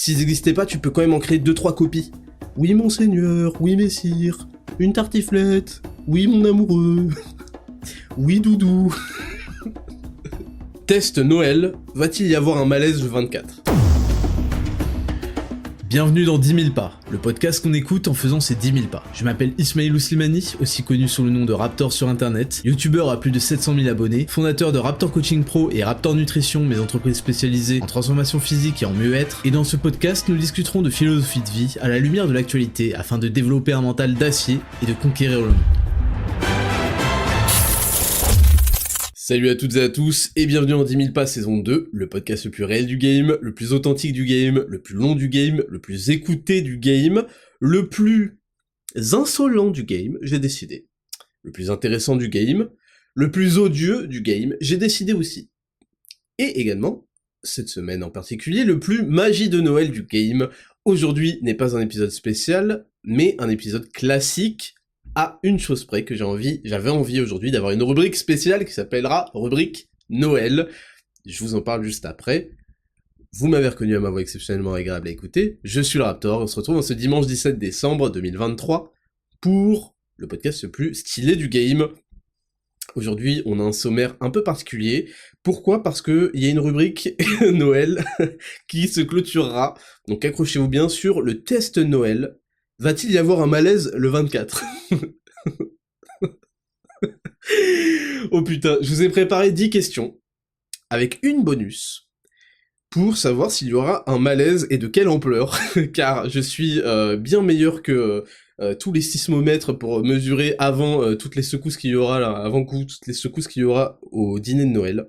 S'ils n'existaient pas, tu peux quand même en créer 2-3 copies. Oui, monseigneur, oui, messire, une tartiflette, oui, mon amoureux, oui, doudou. Test Noël, va-t-il y avoir un malaise le 24 ? Bienvenue dans 10 000 pas, le podcast qu'on écoute en faisant ces 10 000 pas. Je m'appelle Ismail Slimani, aussi connu sous le nom de Raptor sur internet, youtubeur à plus de 700 000 abonnés, fondateur de Raptor Coaching Pro et Raptor Nutrition, mes entreprises spécialisées en transformation physique et en mieux-être. Et dans ce podcast, nous discuterons de philosophie de vie à la lumière de l'actualité afin de développer un mental d'acier et de conquérir le monde. Salut à toutes et à tous, et bienvenue dans 10 000 pas saison 2, le podcast le plus réel du game, le plus authentique du game, le plus long du game, le plus écouté du game, le plus insolent du game, j'ai décidé. Le plus intéressant du game, le plus odieux du game, j'ai décidé aussi. Et également, cette semaine en particulier, le plus magie de Noël du game. Aujourd'hui n'est pas un épisode spécial, mais un épisode classique, à une chose près que j'avais envie aujourd'hui d'avoir une rubrique spéciale qui s'appellera rubrique Noël. Je vous en parle juste après. Vous m'avez reconnu à ma voix exceptionnellement agréable à écouter. Je suis le Raptor, on se retrouve en ce dimanche 17 décembre 2023 pour le podcast le plus stylé du game. Aujourd'hui, on a un sommaire un peu particulier. Pourquoi ? Parce que il y a une rubrique Noël qui se clôturera. Donc accrochez-vous bien sur le test Noël. Va-t-il y avoir un malaise le 24 ? Oh putain, je vous ai préparé 10 questions, avec une bonus, pour savoir s'il y aura un malaise et de quelle ampleur, car je suis bien meilleur que tous les sismomètres pour mesurer avant toutes les secousses qu'il y aura là, avant toutes les secousses qu'il y aura au dîner de Noël.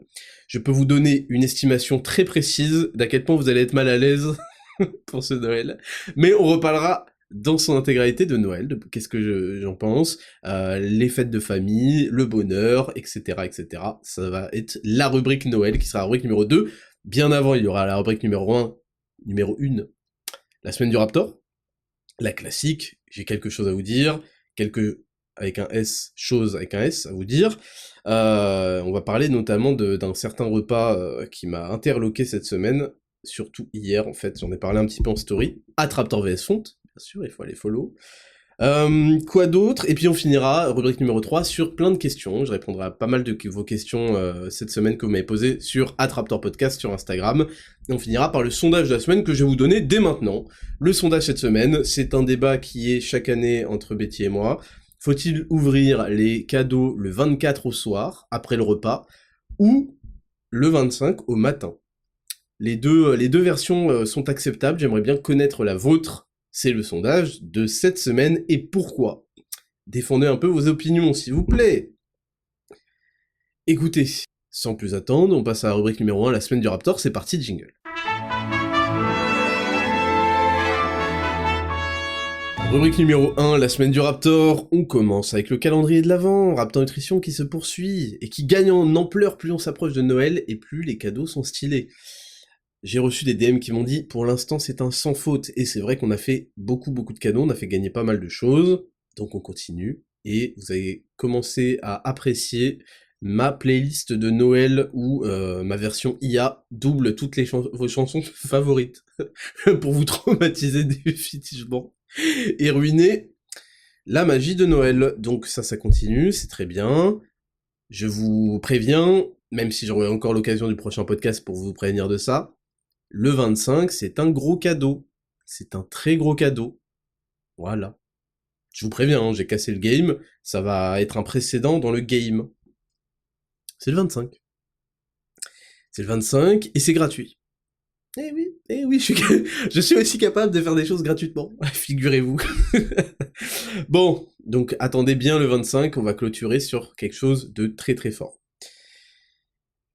Je peux vous donner une estimation très précise d'à quel point vous allez être mal à l'aise pour ce Noël, mais on reparlera dans son intégralité de Noël, de qu'est-ce que j'en pense, les fêtes de famille, le bonheur, etc., etc. Ça va être la rubrique Noël, qui sera la rubrique numéro 2. Bien avant, il y aura la rubrique numéro 1, la semaine du Raptor, la classique, j'ai quelque chose à vous dire, avec un S, chose avec un S à vous dire. On va parler notamment d'un certain repas qui m'a interloqué cette semaine, surtout hier en fait, j'en ai parlé un petit peu en story, Raptor vs Font, bien sûr, il faut aller follow. Quoi d'autre ? Et puis on finira, rubrique numéro 3, sur plein de questions. Je répondrai à pas mal de vos questions cette semaine que vous m'avez posées sur @Raptor Podcast sur Instagram. Et on finira par le sondage de la semaine que je vais vous donner dès maintenant. Le sondage cette semaine, c'est un débat qui est chaque année entre Betty et moi. Faut-il ouvrir les cadeaux le 24 au soir, après le repas, ou le 25 au matin ? Les deux versions sont acceptables, j'aimerais bien connaître la vôtre. C'est le sondage de cette semaine, et pourquoi ? Défendez un peu vos opinions, s'il vous plaît. Écoutez, sans plus attendre, on passe à la rubrique numéro 1, la semaine du Raptor, c'est parti, jingle. Rubrique numéro 1, la semaine du Raptor, on commence avec le calendrier de l'Avent, Raptor Nutrition qui se poursuit, et qui gagne en ampleur plus on s'approche de Noël, et plus les cadeaux sont stylés. J'ai reçu des DM qui m'ont dit, pour l'instant c'est un sans faute, et c'est vrai qu'on a fait beaucoup de cadeaux, on a fait gagner pas mal de choses, donc on continue, et vous avez commencé à apprécier ma playlist de Noël où ma version IA double toutes vos chansons favorites, pour vous traumatiser définitivement, et ruiner la magie de Noël. Donc ça continue, c'est très bien, je vous préviens, même si j'aurai encore l'occasion du prochain podcast pour vous prévenir de ça, le 25, c'est un gros cadeau. C'est un très gros cadeau. Voilà. Je vous préviens, hein, j'ai cassé le game, ça va être un précédent dans le game. C'est le 25. C'est le 25, et c'est gratuit. Eh oui, je suis aussi capable de faire des choses gratuitement, figurez-vous. Bon, donc attendez bien le 25, on va clôturer sur quelque chose de très très fort.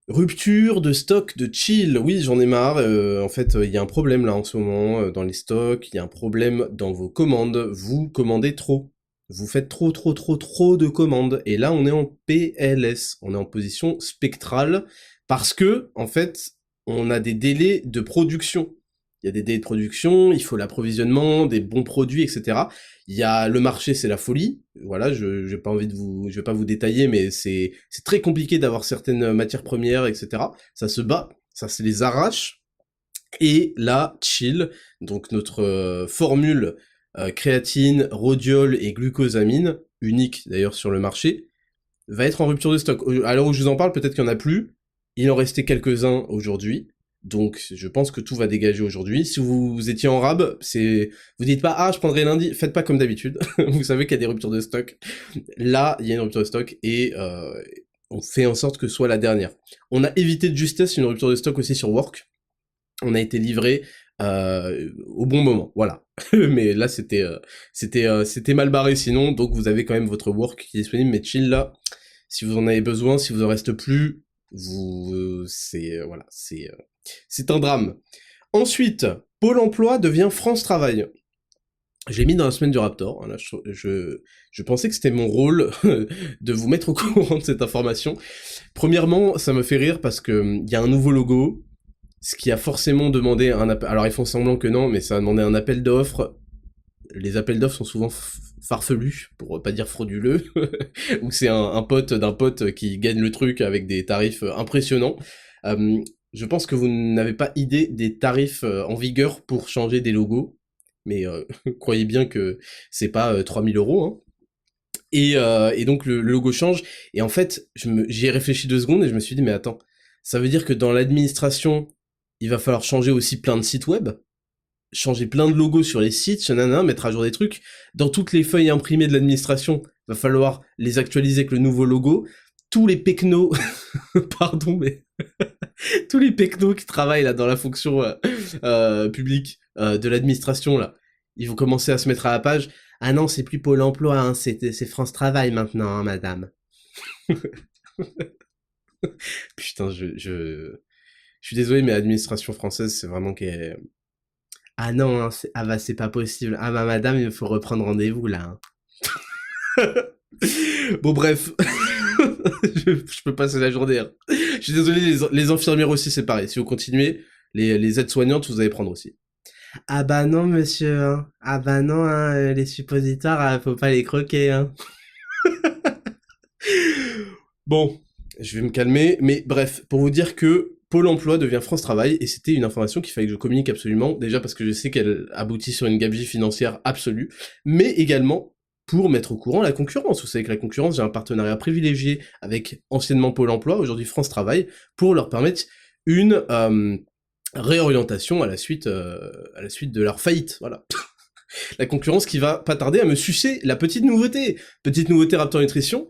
Rupture de stock de chill, oui j'en ai marre, en fait il y a un problème là en ce moment dans les stocks, il y a un problème dans vos commandes, vous commandez trop, vous faites trop de commandes, et là on est en PLS, on est en position spectrale, parce que en fait on a des délais de production. Il y a des délais de production, il faut l'approvisionnement, des bons produits, etc. Il y a le marché, c'est la folie. Voilà, je vais pas vous détailler, mais c'est très compliqué d'avoir certaines matières premières, etc. Ça se bat, ça se les arrache. Et là, Chill, donc notre formule créatine, rhodiol et glucosamine, unique d'ailleurs sur le marché, va être en rupture de stock. À l'heure où je vous en parle, peut-être qu'il n'y en a plus. Il en restait quelques-uns aujourd'hui. Donc, je pense que tout va dégager aujourd'hui. Si vous étiez en rab, vous dites pas, ah, je prendrai lundi. Faites pas comme d'habitude. Vous savez qu'il y a des ruptures de stock. Là, il y a une rupture de stock et on fait en sorte que ce soit la dernière. On a évité de justesse une rupture de stock aussi sur Work. On a été livré au bon moment, voilà. Mais là, c'était mal barré sinon, donc vous avez quand même votre Work qui est disponible, mais Chill là, si vous en avez besoin, si vous en reste plus, voilà, c'est un drame. Ensuite, Pôle Emploi devient France Travail. J'ai mis dans la semaine du Raptor, hein, là, je pensais que c'était mon rôle de vous mettre au courant de cette information. Premièrement, ça me fait rire parce que y a un nouveau logo, ce qui a forcément demandé un appel. Alors ils font semblant que non, mais ça a demandé un appel d'offres. Les appels d'offres sont souvent farfelus, pour pas dire frauduleux, où c'est un pote d'un pote qui gagne le truc avec des tarifs impressionnants. Je pense que vous n'avez pas idée des tarifs en vigueur pour changer des logos, mais croyez bien que c'est pas 3000 €, hein. Et donc le logo change, et en fait, j'y ai réfléchi 2 secondes et je me suis dit, mais attends, ça veut dire que dans l'administration, il va falloir changer aussi plein de sites web, changer plein de logos sur les sites, mettre à jour des trucs. Dans toutes les feuilles imprimées de l'administration, va falloir les actualiser avec le nouveau logo. Tous les pecnos, pardon, mais tous les pecnos qui travaillent là dans la fonction publique de l'administration là, ils vont commencer à se mettre à la page. Ah non, c'est plus Pôle Emploi, hein, c'est France Travail maintenant, hein, madame. Putain, je suis désolé, mais l'administration française, c'est vraiment qu'elle... Ah non, hein, ah bah c'est pas possible. Ah bah madame, il faut reprendre rendez-vous là. Hein. Bon bref, je peux passer la journée. Hein. Je suis désolé, les infirmières aussi c'est pareil. Si vous continuez, les aides-soignantes, vous allez prendre aussi. Ah bah non monsieur, hein. Ah bah non, hein, les suppositoires, faut pas les croquer. Hein. Bon, je vais me calmer, mais bref, pour vous dire que Pôle Emploi devient France Travail, et c'était une information qu'il fallait que je communique absolument, déjà parce que je sais qu'elle aboutit sur une gabegie financière absolue, mais également pour mettre au courant la concurrence. Vous savez que la concurrence, j'ai un partenariat privilégié avec anciennement Pôle Emploi, aujourd'hui France Travail, pour leur permettre une réorientation à la suite de leur faillite, voilà. La concurrence qui va pas tarder à me sucer la petite nouveauté Raptor Nutrition.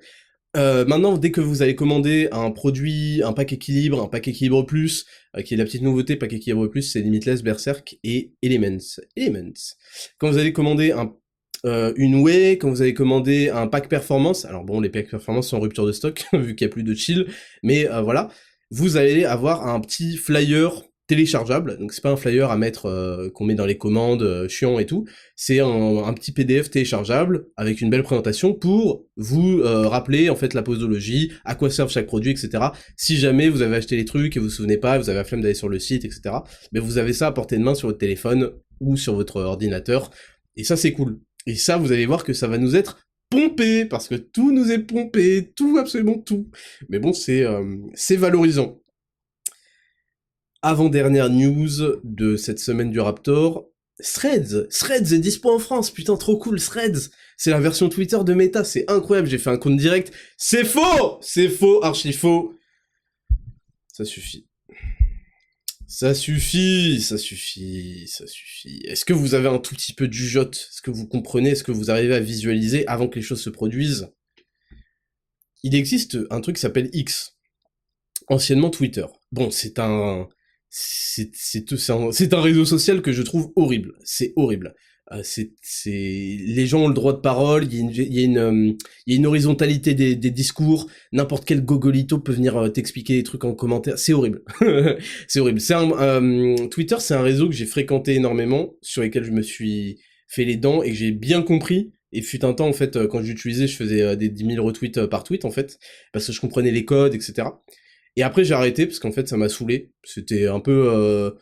Maintenant, dès que vous allez commander un produit, un pack équilibre plus, qui est la petite nouveauté, pack équilibre plus, c'est Limitless, Berserk et Elements. Quand vous allez commander une whey, quand vous allez commander un pack performance, alors bon, les packs performance sont en rupture de stock, vu qu'il n'y a plus de chill, mais voilà, vous allez avoir un petit flyer téléchargeable, donc c'est pas un flyer à mettre qu'on met dans les commandes chiant et tout, c'est un petit PDF téléchargeable avec une belle présentation pour vous rappeler en fait la posologie, à quoi servent chaque produit, etc. Si jamais vous avez acheté les trucs et vous vous souvenez pas, vous avez la flemme d'aller sur le site, etc. Mais vous avez ça à portée de main sur votre téléphone ou sur votre ordinateur, et ça c'est cool. Et ça, vous allez voir que ça va nous être pompé, parce que tout nous est pompé, tout, absolument tout. Mais bon, c'est valorisant. Avant-dernière news de cette semaine du Raptor, Threads est dispo en France, putain trop cool, Threads. C'est la version Twitter de Meta, c'est incroyable, j'ai fait un compte direct. C'est faux, archi faux. Ça suffit. Ça suffit. Est-ce que vous avez un tout petit peu du jot? Est-ce que vous comprenez? Est-ce que vous arrivez à visualiser avant que les choses se produisent? Il existe un truc qui s'appelle X, anciennement Twitter. Bon, c'est un réseau social que je trouve horrible. C'est horrible. Les gens ont le droit de parole, il y a une horizontalité des discours, n'importe quel gogolito peut venir t'expliquer des trucs en commentaire, c'est horrible. C'est horrible. Twitter, c'est un réseau que j'ai fréquenté énormément, sur lequel je me suis fait les dents et que j'ai bien compris. Et fut un temps, en fait, quand j'utilisais, je faisais des 10 000 retweets par tweet, en fait, parce que je comprenais les codes, etc. Et après j'ai arrêté parce qu'en fait ça m'a saoulé. C'était un peu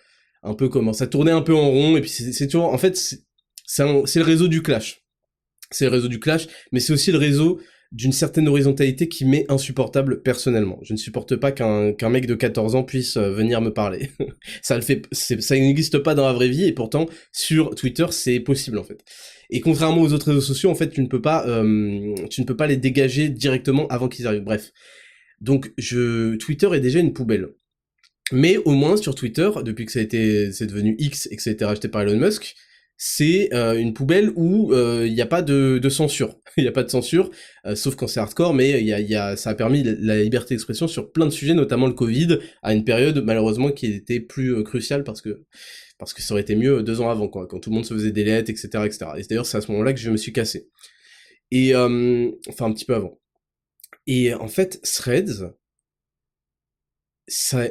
comment ça tournait un peu en rond et puis c'est toujours en fait c'est le réseau du clash. C'est le réseau du clash, mais c'est aussi le réseau d'une certaine horizontalité qui m'est insupportable personnellement. Je ne supporte pas qu'un mec de 14 ans puisse venir me parler. Ça n'existe pas dans la vraie vie, et pourtant, sur Twitter, c'est possible, en fait. Et contrairement aux autres réseaux sociaux, en fait, tu ne peux pas les dégager directement avant qu'ils arrivent. Bref. Donc, Twitter est déjà une poubelle. Mais au moins, sur Twitter, depuis que c'est devenu X et que ça a été racheté par Elon Musk, c'est une poubelle où il n'y a pas de censure. Il n'y a pas de censure, sauf quand c'est hardcore, mais ça a permis la liberté d'expression sur plein de sujets, notamment le Covid, à une période malheureusement qui était plus cruciale parce que ça aurait été mieux 2 ans avant, quoi, quand tout le monde se faisait des lettres, etc., etc. Et d'ailleurs, c'est à ce moment-là que je me suis cassé. Et enfin un petit peu avant. Et en fait, Threads, ça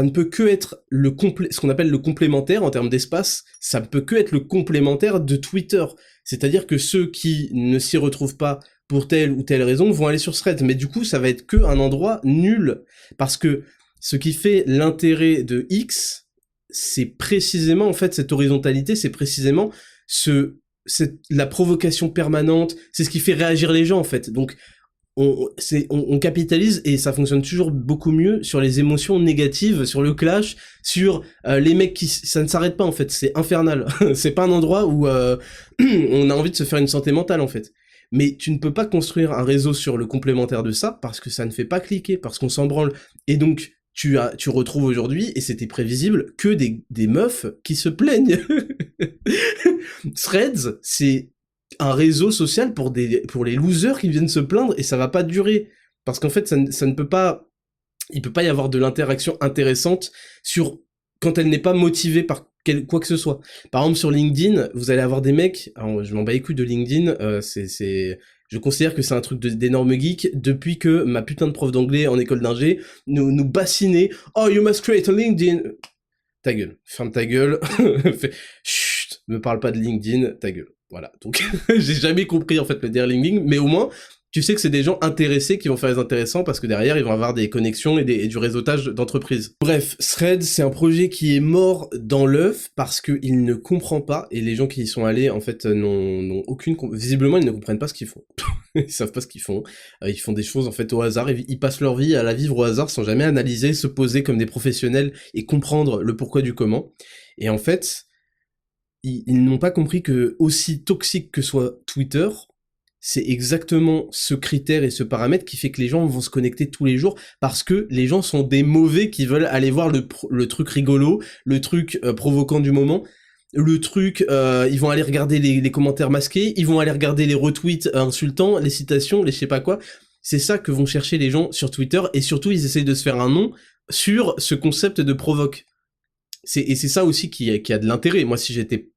ne peut que être ce qu'on appelle le complémentaire en termes d'espace, ça ne peut que être le complémentaire de Twitter. C'est-à-dire que ceux qui ne s'y retrouvent pas pour telle ou telle raison vont aller sur Threads, mais du coup ça va être que un endroit nul, parce que ce qui fait l'intérêt de X, c'est précisément en fait cette horizontalité, c'est précisément la provocation permanente, c'est ce qui fait réagir les gens en fait. Donc on capitalise, et ça fonctionne toujours beaucoup mieux sur les émotions négatives, sur le clash, sur les mecs ça ne s'arrête pas en fait, c'est infernal. C'est pas un endroit où on a envie de se faire une santé mentale en fait. Mais tu ne peux pas construire un réseau sur le complémentaire de ça parce que ça ne fait pas cliquer, parce qu'on s'en branle. Et donc tu retrouves aujourd'hui, et c'était prévisible, que des meufs qui se plaignent. Threads, c'est un réseau social pour les losers qui viennent se plaindre, et ça va pas durer. Parce qu'en fait, ça ne peut pas, il peut pas y avoir de l'interaction intéressante quand elle n'est pas motivée par quoi que ce soit. Par exemple, sur LinkedIn, vous allez avoir des mecs, alors je m'en bats les couilles de LinkedIn, je considère que c'est un truc d'énorme geek depuis que ma putain de prof d'anglais en école d'ingé nous bassinait. Oh, you must create a LinkedIn. Ta gueule, ferme ta gueule. Chut, me parle pas de LinkedIn, ta gueule. Voilà, donc j'ai jamais compris en fait le DR LinkedIn, mais au moins tu sais que c'est des gens intéressés qui vont faire les intéressants, parce que derrière ils vont avoir des connexions et du réseautage d'entreprise. Bref, Threads, c'est un projet qui est mort dans l'œuf parce qu'il ne comprend pas, et les gens qui y sont allés en fait n'ont aucune... Visiblement ils ne comprennent pas ce qu'ils font. Ils savent pas ce qu'ils font. Ils font des choses en fait au hasard, ils passent leur vie à la vivre au hasard sans jamais analyser, se poser comme des professionnels et comprendre le pourquoi du comment. Et en fait, ils n'ont pas compris que, aussi toxique que soit Twitter, c'est exactement ce critère et ce paramètre qui fait que les gens vont se connecter tous les jours, parce que les gens sont des mauvais qui veulent aller voir le truc rigolo, le truc provoquant du moment, le truc, ils vont aller regarder les commentaires masqués, ils vont aller regarder les retweets insultants, les citations, les je sais pas quoi. C'est ça que vont chercher les gens sur Twitter, et surtout ils essayent de se faire un nom sur ce concept de provoque. Et c'est ça aussi qui a de l'intérêt. Moi, si j'étais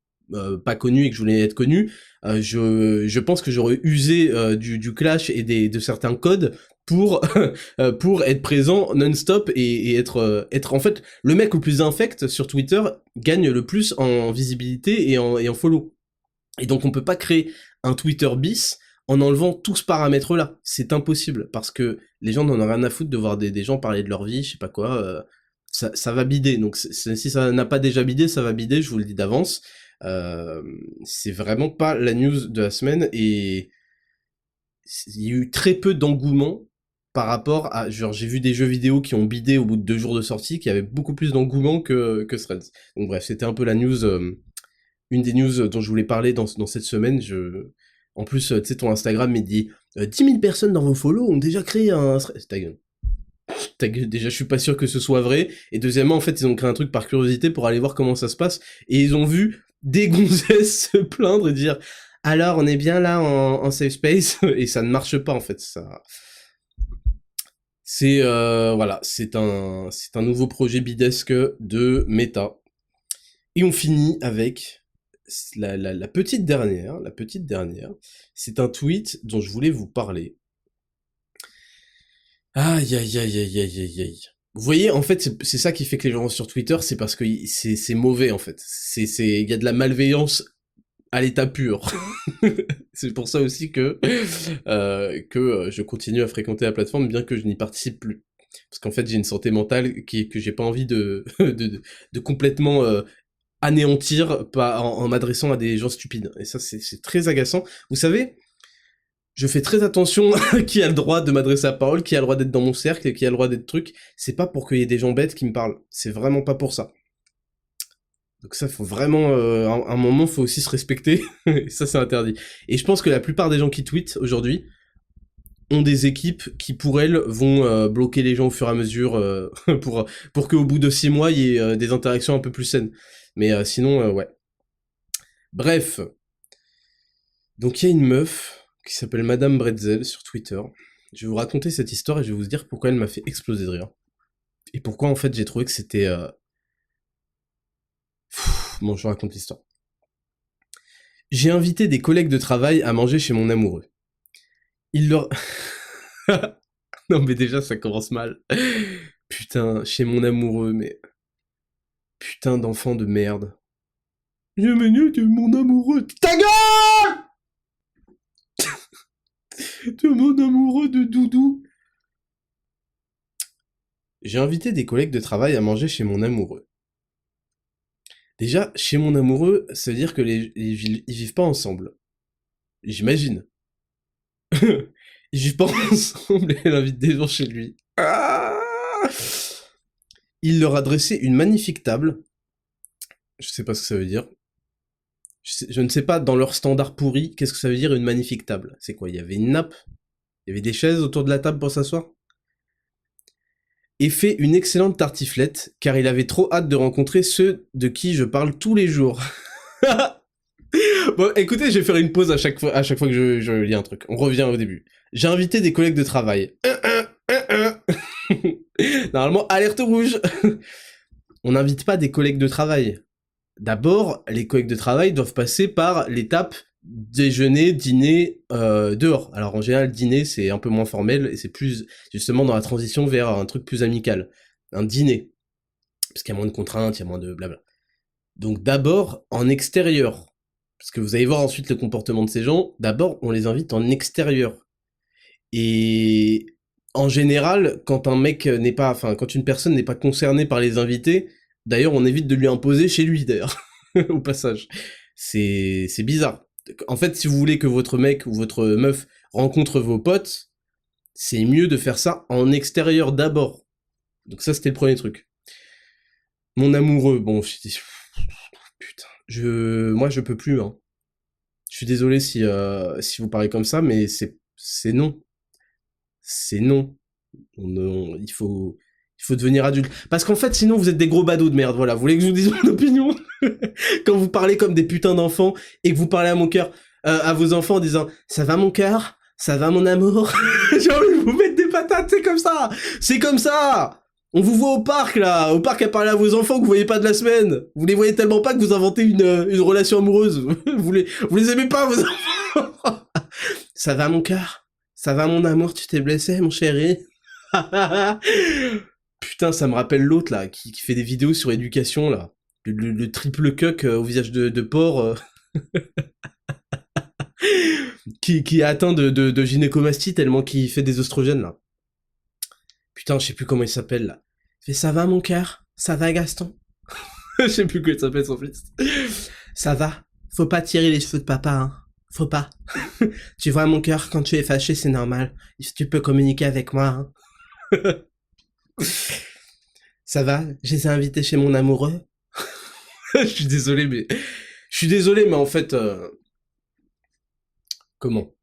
pas connu et que je voulais être connu, je pense que j'aurais usé du clash et de certains codes pour pour être présent non-stop et être en fait le mec le plus infect sur Twitter gagne le plus en visibilité et en follow. Et donc on peut pas créer un Twitter bis en enlevant tout ce paramètre-là. C'est impossible, parce que les gens n'en ont rien à foutre de voir des gens parler de leur vie, je sais pas quoi. Ça va bider. Donc si ça n'a pas déjà bidé, ça va bider, je vous le dis d'avance. C'est vraiment pas la news de la semaine, et il y a eu très peu d'engouement par rapport à, genre, j'ai vu des jeux vidéo qui ont bidé au bout de 2 jours de sortie, qui avaient beaucoup plus d'engouement que Threads. Donc bref, c'était un peu la news, une des news dont je voulais parler dans cette semaine. En plus, tu sais, ton Instagram il dit 10 000 personnes dans vos follow ont déjà créé un Threads. Ta gueule. Déjà, je suis pas sûr que ce soit vrai. Et deuxièmement, en fait, ils ont créé un truc par curiosité pour aller voir comment ça se passe. Et ils ont vu des gonzesses se plaindre et dire alors on est bien là en safe space, et ça ne marche pas en fait. C'est voilà, c'est un nouveau projet bidesque de Meta. Et on finit avec la petite dernière. La petite dernière, c'est un tweet dont je voulais vous parler. Aïe aïe aïe aïe aïe aïe aïe. Vous voyez, en fait, c'est ça qui fait que les gens vont sur Twitter, c'est parce que c'est mauvais, en fait. Il y a de la malveillance à l'état pur. C'est pour ça aussi que je continue à fréquenter la plateforme, bien que je n'y participe plus. Parce qu'en fait, j'ai une santé mentale que j'ai pas envie de complètement anéantir en m'adressant à des gens stupides. Et ça, c'est très agaçant. Vous savez, je fais très attention à qui a le droit de m'adresser la parole, qui a le droit d'être dans mon cercle, qui a le droit d'être truc. C'est pas pour qu'il y ait des gens bêtes qui me parlent. C'est vraiment pas pour ça. Donc ça, faut vraiment... à un moment, faut aussi se respecter. Et ça, c'est interdit. Et je pense que la plupart des gens qui tweetent aujourd'hui ont des équipes qui, pour elles, vont bloquer les gens au fur et à mesure pour qu'au bout de 6 mois, il y ait des interactions un peu plus saines. Mais sinon, ouais. Bref. Donc il y a une meuf qui s'appelle Madame Bretzel sur Twitter. Je vais vous raconter cette histoire et je vais vous dire pourquoi elle m'a fait exploser de rire. Et pourquoi, en fait, j'ai trouvé que c'était... Bon, je vous raconte l'histoire. J'ai invité des collègues de travail à manger chez mon amoureux. Il leur... Non mais déjà, ça commence mal. Putain, chez mon amoureux, mais... Putain d'enfant de merde. J'ai venu de mon amoureux... Ta gueule! De mon amoureux de doudou. J'ai invité des collègues de travail à manger chez mon amoureux. Déjà, chez mon amoureux, ça veut dire que ils vivent pas ensemble. J'imagine. Ils vivent pas ensemble et elle invite des gens chez lui. Ah, il leur a dressé une magnifique table. Je sais pas ce que ça veut dire. Je ne sais pas, dans leur standard pourri, qu'est-ce que ça veut dire une magnifique table? C'est quoi? Il y avait une nappe? Il y avait des chaises autour de la table pour s'asseoir? Et fait une excellente tartiflette, car il avait trop hâte de rencontrer ceux de qui je parle tous les jours. Bon, écoutez, je vais faire une pause à chaque fois que je lis un truc. On revient au début. J'ai invité des collègues de travail. Normalement, alerte rouge. On n'invite pas des collègues de travail. D'abord, les collègues de travail doivent passer par l'étape déjeuner, dîner, dehors. Alors en général, dîner, c'est un peu moins formel, et c'est plus, justement, dans la transition vers un truc plus amical. Un dîner. Parce qu'il y a moins de contraintes, il y a moins de blabla. Donc d'abord, en extérieur. Parce que vous allez voir ensuite le comportement de ces gens. D'abord, on les invite en extérieur. Et en général, quand quand une personne n'est pas concernée par les invités, d'ailleurs, on évite de lui imposer chez lui, d'ailleurs, au passage. C'est bizarre. En fait, si vous voulez que votre mec ou votre meuf rencontre vos potes, c'est mieux de faire ça en extérieur d'abord. Donc ça, c'était le premier truc. Mon amoureux, bon, putain, moi, je peux plus, hein. Je suis désolé si vous parlez comme ça, mais c'est non. C'est non. Il faut devenir adulte. Parce qu'en fait, sinon, vous êtes des gros badauds de merde, voilà. Vous voulez que je vous dise mon opinion? Quand vous parlez comme des putains d'enfants, et que vous parlez à mon cœur, à vos enfants en disant « Ça va mon cœur? Ça va mon amour ?» J'ai envie de vous mettre des patates, c'est comme ça! C'est comme ça! On vous voit au parc, là, au parc à parler à vos enfants que vous voyez pas de la semaine. Vous les voyez tellement pas que vous inventez une relation amoureuse. Vous les aimez pas, vos enfants. Ça va mon cœur? Ça va mon amour? Tu t'es blessé, mon chéri? Putain, ça me rappelle l'autre, là, qui fait des vidéos sur éducation, là. Le triple cuck au visage de porc, qui est atteint de gynécomastie tellement qu'il fait des oestrogènes, là. Putain, je sais plus comment il s'appelle, là. Il fait « Ça va, mon cœur? Ça va, Gaston ?» Je sais plus comment il s'appelle, son fils. « Ça va? Faut pas tirer les cheveux de papa, hein. Faut pas. Tu vois, mon cœur, quand tu es fâché, c'est normal. Tu peux communiquer avec moi, hein. » Ça va? Je les ai invités chez mon amoureux. Je suis désolé, mais en fait... Comment?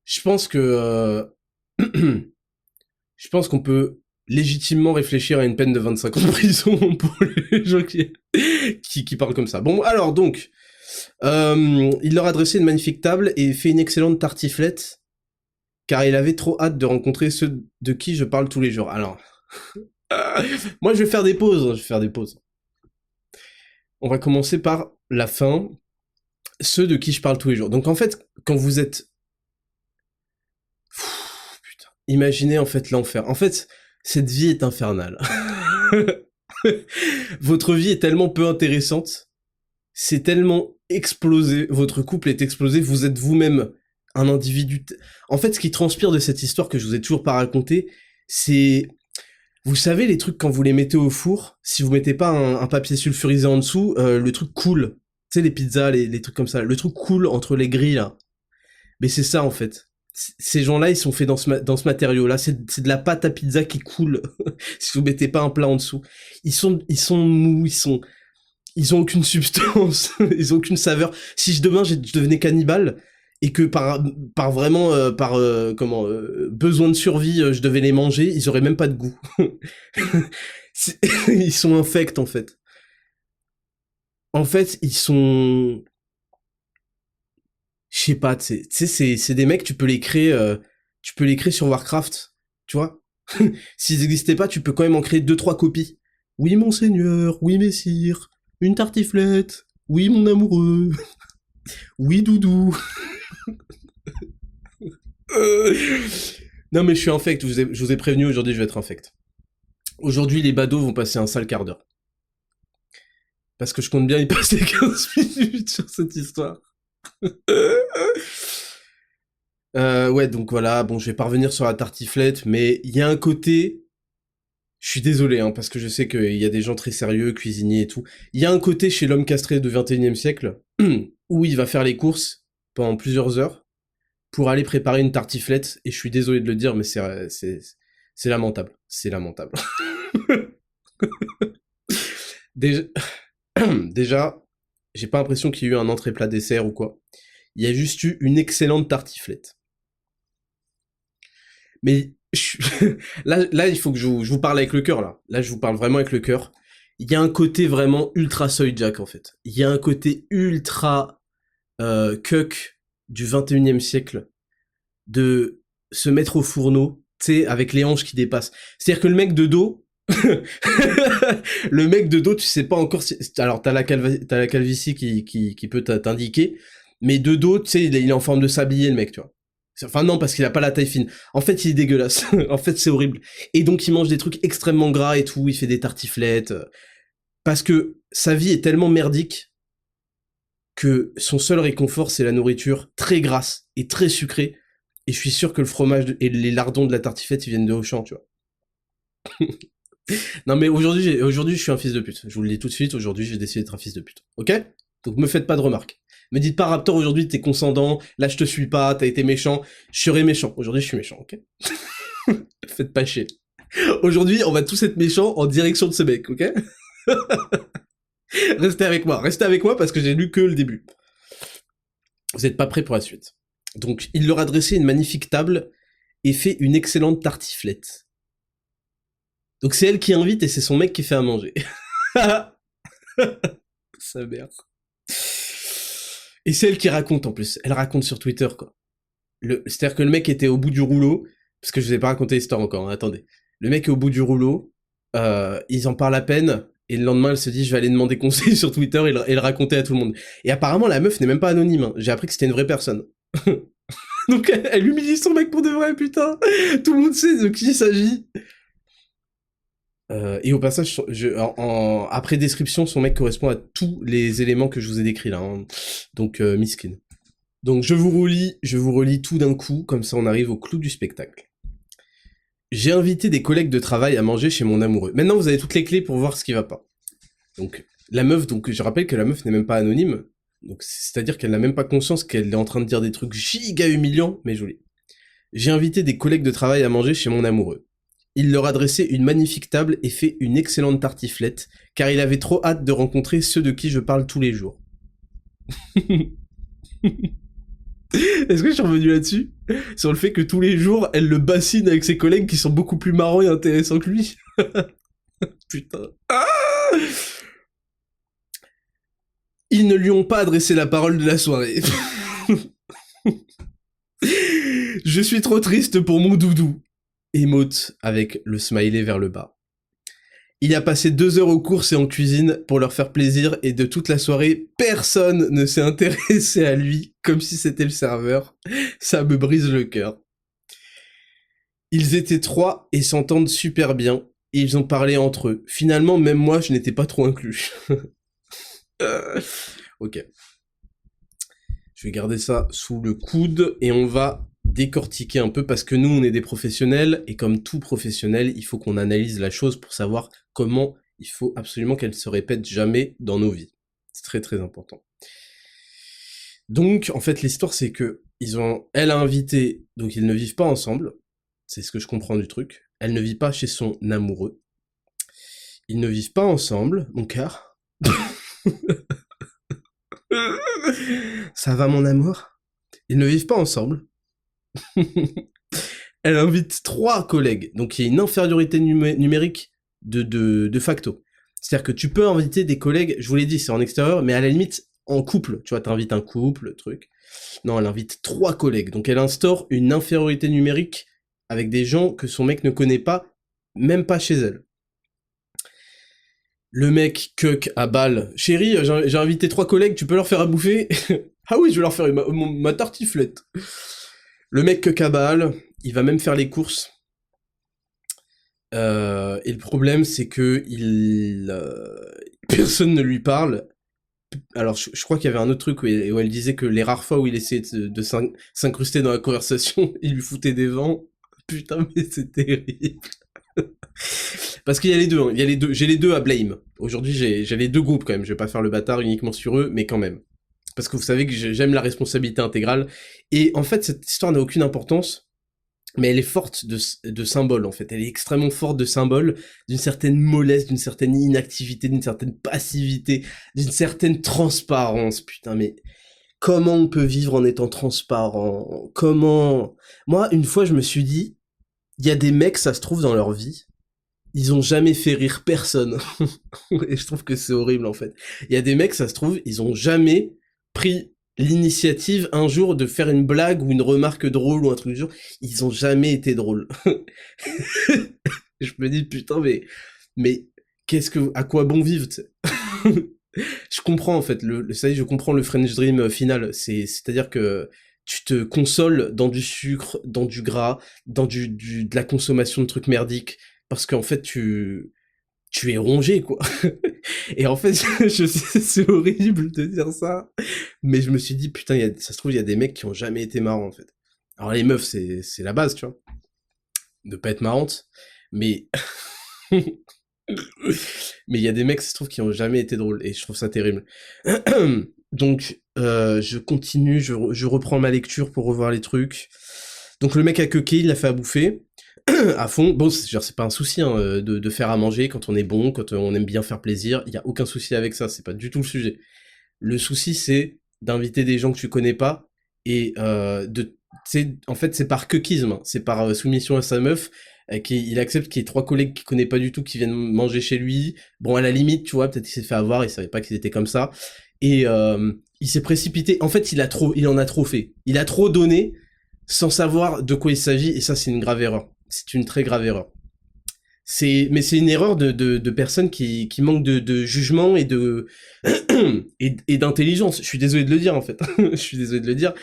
Je pense que... Je pense qu'on peut légitimement réfléchir à une peine de 25 ans de prison pour les gens qui parlent comme ça. Bon, alors donc, il leur a dressé une magnifique table et fait une excellente tartiflette, car il avait trop hâte de rencontrer ceux de qui je parle tous les jours. Alors, moi je vais faire des pauses, On va commencer par la fin, ceux de qui je parle tous les jours. Donc en fait, quand vous êtes... Putain, imaginez en fait l'enfer. En fait, cette vie est infernale. Votre vie est tellement peu intéressante, c'est tellement explosé, votre couple est explosé, vous êtes vous-même un individu... En fait, ce qui transpire de cette histoire que je vous ai toujours pas racontée, c'est... Vous savez, les trucs, quand vous les mettez au four, si vous mettez pas un papier sulfurisé en dessous, le truc coule. Tu sais, les pizzas, les trucs comme ça, le truc coule entre les grilles, là. Mais c'est ça, en fait. Ces gens-là, ils sont faits dans ce matériau-là. C'est de la pâte à pizza qui coule. Si vous mettez pas un plat en dessous. Ils sont mous, ils ont aucune substance. Ils ont aucune saveur. Si demain, je devenais cannibale, et que par vraiment, besoin de survie, je devais les manger, ils auraient même pas de goût. Ils sont infects, en fait. En fait, ils sont... Je sais pas, tu sais, c'est des mecs, tu peux les créer sur Warcraft, tu vois. S'ils n'existaient pas, tu peux quand même en créer 2-3 copies. Oui, monseigneur, oui, messire, une tartiflette, oui, mon amoureux, oui, doudou. Non mais je suis infect, je vous ai prévenu, aujourd'hui je vais être infect. Aujourd'hui les badauds vont passer un sale quart d'heure. Parce que je compte bien y passer 15 minutes sur cette histoire. Ouais, donc voilà, bon, je vais pas revenir sur la tartiflette, mais il y a un côté... Je suis désolé, hein, parce que je sais qu'il y a des gens très sérieux, cuisiniers et tout. Il y a un côté chez l'homme castré du 21e siècle, où il va faire les courses pendant plusieurs heures, pour aller préparer une tartiflette, et je suis désolé de le dire, mais c'est lamentable. C'est lamentable. Déjà, déjà, j'ai pas l'impression qu'il y ait eu un entrée plat dessert ou quoi. Il y a juste eu une excellente tartiflette. Mais là, il faut que je vous parle avec le cœur, là. Là, je vous parle vraiment avec le cœur. Il y a un côté vraiment ultra Soy Jack, en fait. Il y a un côté ultra cuck du 21e siècle de se mettre au fourneau, tu sais, avec les hanches qui dépassent. C'est-à-dire que le mec de dos, le mec de dos, tu sais pas encore si... Alors, t'as la calvitie qui peut t'indiquer, mais de dos, tu sais, il est en forme de sablier, le mec, tu vois. Enfin non, parce qu'il a pas la taille fine. En fait, il est dégueulasse. En fait, c'est horrible. Et donc, il mange des trucs extrêmement gras et tout, il fait des tartiflettes. Parce que sa vie est tellement merdique que son seul réconfort, c'est la nourriture très grasse et très sucrée. Et je suis sûr que le fromage et les lardons de la tartiflette, ils viennent de Auchan, tu vois. Non mais aujourd'hui, je suis un fils de pute. Je vous le dis tout de suite, aujourd'hui, j'ai décidé d'être un fils de pute. Ok? Donc me faites pas de remarques. Me dites pas, Raptor, aujourd'hui, t'es condescendant, là, je te suis pas, t'as été méchant. Je serai méchant. Aujourd'hui, je suis méchant, ok? Faites pas chier. Aujourd'hui, on va tous être méchants en direction de ce mec, ok? Restez avec moi parce que j'ai lu que le début. Vous êtes pas prêts pour la suite. Donc, il leur a dressé une magnifique table et fait une excellente tartiflette. Donc c'est elle qui invite et c'est son mec qui fait à manger. Sa mère. Et c'est elle qui raconte en plus. Elle raconte sur Twitter, quoi. C'est-à-dire que le mec était au bout du rouleau, parce que je vous ai pas raconté l'histoire encore, hein, attendez. Le mec est au bout du rouleau, ils en parlent à peine, et le lendemain elle se dit je vais aller demander conseil sur Twitter et le raconter à tout le monde. Et apparemment la meuf n'est même pas anonyme, hein. J'ai appris que c'était une vraie personne. Donc elle humilie son mec pour de vrai, putain. Tout le monde sait de qui il s'agit. Et au passage, après description, son mec correspond à tous les éléments que je vous ai décrits là. Hein. Donc, miskin. Donc, je vous relis tout d'un coup, comme ça on arrive au clou du spectacle. J'ai invité des collègues de travail à manger chez mon amoureux. Maintenant, vous avez toutes les clés pour voir ce qui va pas. Donc, la meuf, donc je rappelle que la meuf n'est même pas anonyme. Donc, c'est-à-dire qu'elle n'a même pas conscience qu'elle est en train de dire des trucs giga humiliants, mais jolis. J'ai invité des collègues de travail à manger chez mon amoureux. Il leur a dressé une magnifique table et fait une excellente tartiflette, car il avait trop hâte de rencontrer ceux de qui je parle tous les jours. Est-ce que je suis revenu là-dessus? Sur le fait que tous les jours, elle le bassine avec ses collègues qui sont beaucoup plus marrants et intéressants que lui. Putain. Ah, ils ne lui ont pas adressé la parole de la soirée. Je suis trop triste pour mon doudou. Émote avec le smiley vers le bas. Il a passé 2 heures aux courses et en cuisine pour leur faire plaisir et de toute la soirée, personne ne s'est intéressé à lui comme si c'était le serveur. Ça me brise le cœur. Ils étaient 3 et s'entendent super bien et ils ont parlé entre eux. Finalement, même moi, je n'étais pas trop inclus. Ok. Je vais garder ça sous le coude et on va décortiquer un peu parce que nous on est des professionnels et comme tout professionnel il faut qu'on analyse la chose pour savoir comment il faut absolument qu'elle se répète jamais dans nos vies. C'est très très important. Donc en fait l'histoire c'est que Elle a invité, donc ils ne vivent pas ensemble, c'est ce que je comprends du truc. Elle ne vit pas chez son amoureux. Ils ne vivent pas ensemble, mon cœur. Ça va, mon amour? Ils ne vivent pas ensemble. Elle invite 3 collègues, donc il y a une infériorité numérique de facto. C'est-à-dire que tu peux inviter des collègues, je vous l'ai dit, c'est en extérieur, mais à la limite, en couple. Tu vois, t'invites un couple, truc. Non, elle invite 3 collègues, donc elle instaure une infériorité numérique avec des gens que son mec ne connaît pas, même pas chez elle. Le mec cuck à balle. Chérie, j'ai invité 3 collègues, tu peux leur faire à bouffer? Ah oui, je vais leur faire ma tartiflette. Le mec cuck à balle, il va même faire les courses. Et le problème, c'est que personne ne lui parle. Alors, je crois qu'il y avait un autre truc où elle disait que les rares fois où il essayait de s'incruster dans la conversation, il lui foutait des vents. Putain, mais c'est terrible. Parce qu'il y a les deux, hein. J'ai les deux à blame. Aujourd'hui, j'ai les deux groupes quand même. Je vais pas faire le bâtard uniquement sur eux, mais quand même. Parce que vous savez que j'aime la responsabilité intégrale. Et en fait, cette histoire n'a aucune importance. Mais elle est forte de symboles, en fait. Elle est extrêmement forte de symboles, d'une certaine mollesse, d'une certaine inactivité, d'une certaine passivité, d'une certaine transparence. Putain, mais comment on peut vivre en étant transparent? Comment... Moi, une fois, je me suis dit, il y a des mecs, ça se trouve, dans leur vie, ils ont jamais fait rire personne. Et je trouve que c'est horrible, en fait. Il y a des mecs, ça se trouve, ils ont jamais pris l'initiative un jour de faire une blague ou une remarque drôle ou un truc du genre. Ils ont jamais été drôles. Je me dis, putain, mais à quoi bon vivre, tu sais. Je comprends, en fait, ça y est, je comprends le French Dream final. C'est-à-dire que tu te consoles dans du sucre, dans du gras, dans de la consommation de trucs merdiques, parce qu'en fait, tu es rongé, quoi. Et en fait, je sais, c'est horrible de dire ça, mais je me suis dit, putain, ça se trouve, il y a des mecs qui ont jamais été marrants, en fait. Alors les meufs, c'est la base, tu vois, de pas être marrante, mais... mais il y a des mecs, ça se trouve, qui ont jamais été drôles, et je trouve ça terrible. Donc, je continue, je reprends ma lecture pour revoir les trucs. Donc le mec a queuqué, il l'a fait à bouffer, à fond. Bon, c'est pas un souci hein, de faire à manger quand on est bon, quand on aime bien faire plaisir, il y a aucun souci avec ça, c'est pas du tout le sujet. Le souci, c'est d'inviter des gens que tu connais pas, et en fait, c'est par queukisme, hein. C'est par soumission à sa meuf, il accepte qu'il y ait 3 collègues qu'il connaît pas du tout qui viennent manger chez lui. Bon, à la limite, tu vois, peut-être qu'il s'est fait avoir, il savait pas qu'ils étaient comme ça, et il s'est précipité. En fait, il en a trop fait. Il a trop donné, sans savoir de quoi il s'agit, et ça, c'est une grave erreur. C'est une très grave erreur. Mais c'est une erreur de personnes qui manquent de jugement et et d'intelligence. Je suis désolé de le dire, en fait. Je suis désolé de le dire.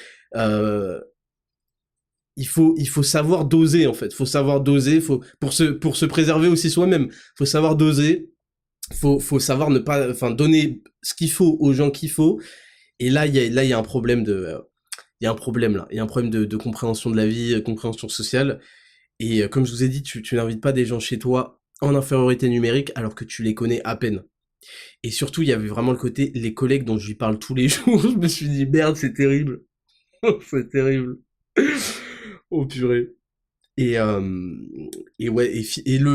Il faut savoir doser, en fait. Faut savoir doser, pour se préserver aussi soi-même. Faut savoir doser. Faut savoir ne pas, enfin, donner ce qu'il faut aux gens qu'il faut. Et là, il y a un problème il y a un problème là. Il y a un problème de compréhension de la vie, compréhension sociale. Et comme je vous ai dit, tu n'invites pas des gens chez toi en infériorité numérique alors que tu les connais à peine. Et surtout, il y avait vraiment le côté, les collègues dont je lui parle tous les jours, je me suis dit, merde, c'est terrible. C'est terrible. Oh purée. Et, ouais,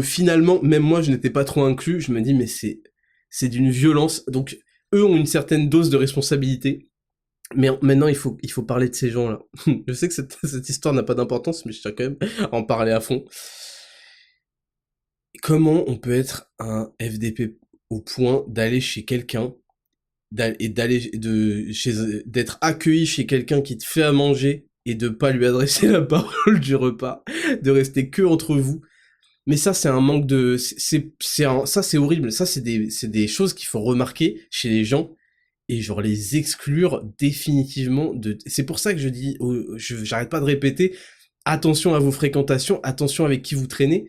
finalement, même moi, je n'étais pas trop inclus, je me dis, mais c'est d'une violence. Donc, eux ont une certaine dose de responsabilité. Mais maintenant, il faut parler de ces gens-là. Je sais que cette histoire n'a pas d'importance, mais je tiens quand même à en parler à fond. Comment on peut être un FDP au point d'aller chez quelqu'un, d'être accueilli chez quelqu'un qui te fait à manger et de pas lui adresser la parole du repas, de rester que entre vous. Mais ça, c'est un manque de, ça c'est horrible. Ça, c'est des choses qu'il faut remarquer chez les gens et genre les exclure définitivement c'est pour ça que je dis, j'arrête pas de répéter, attention à vos fréquentations, attention avec qui vous traînez,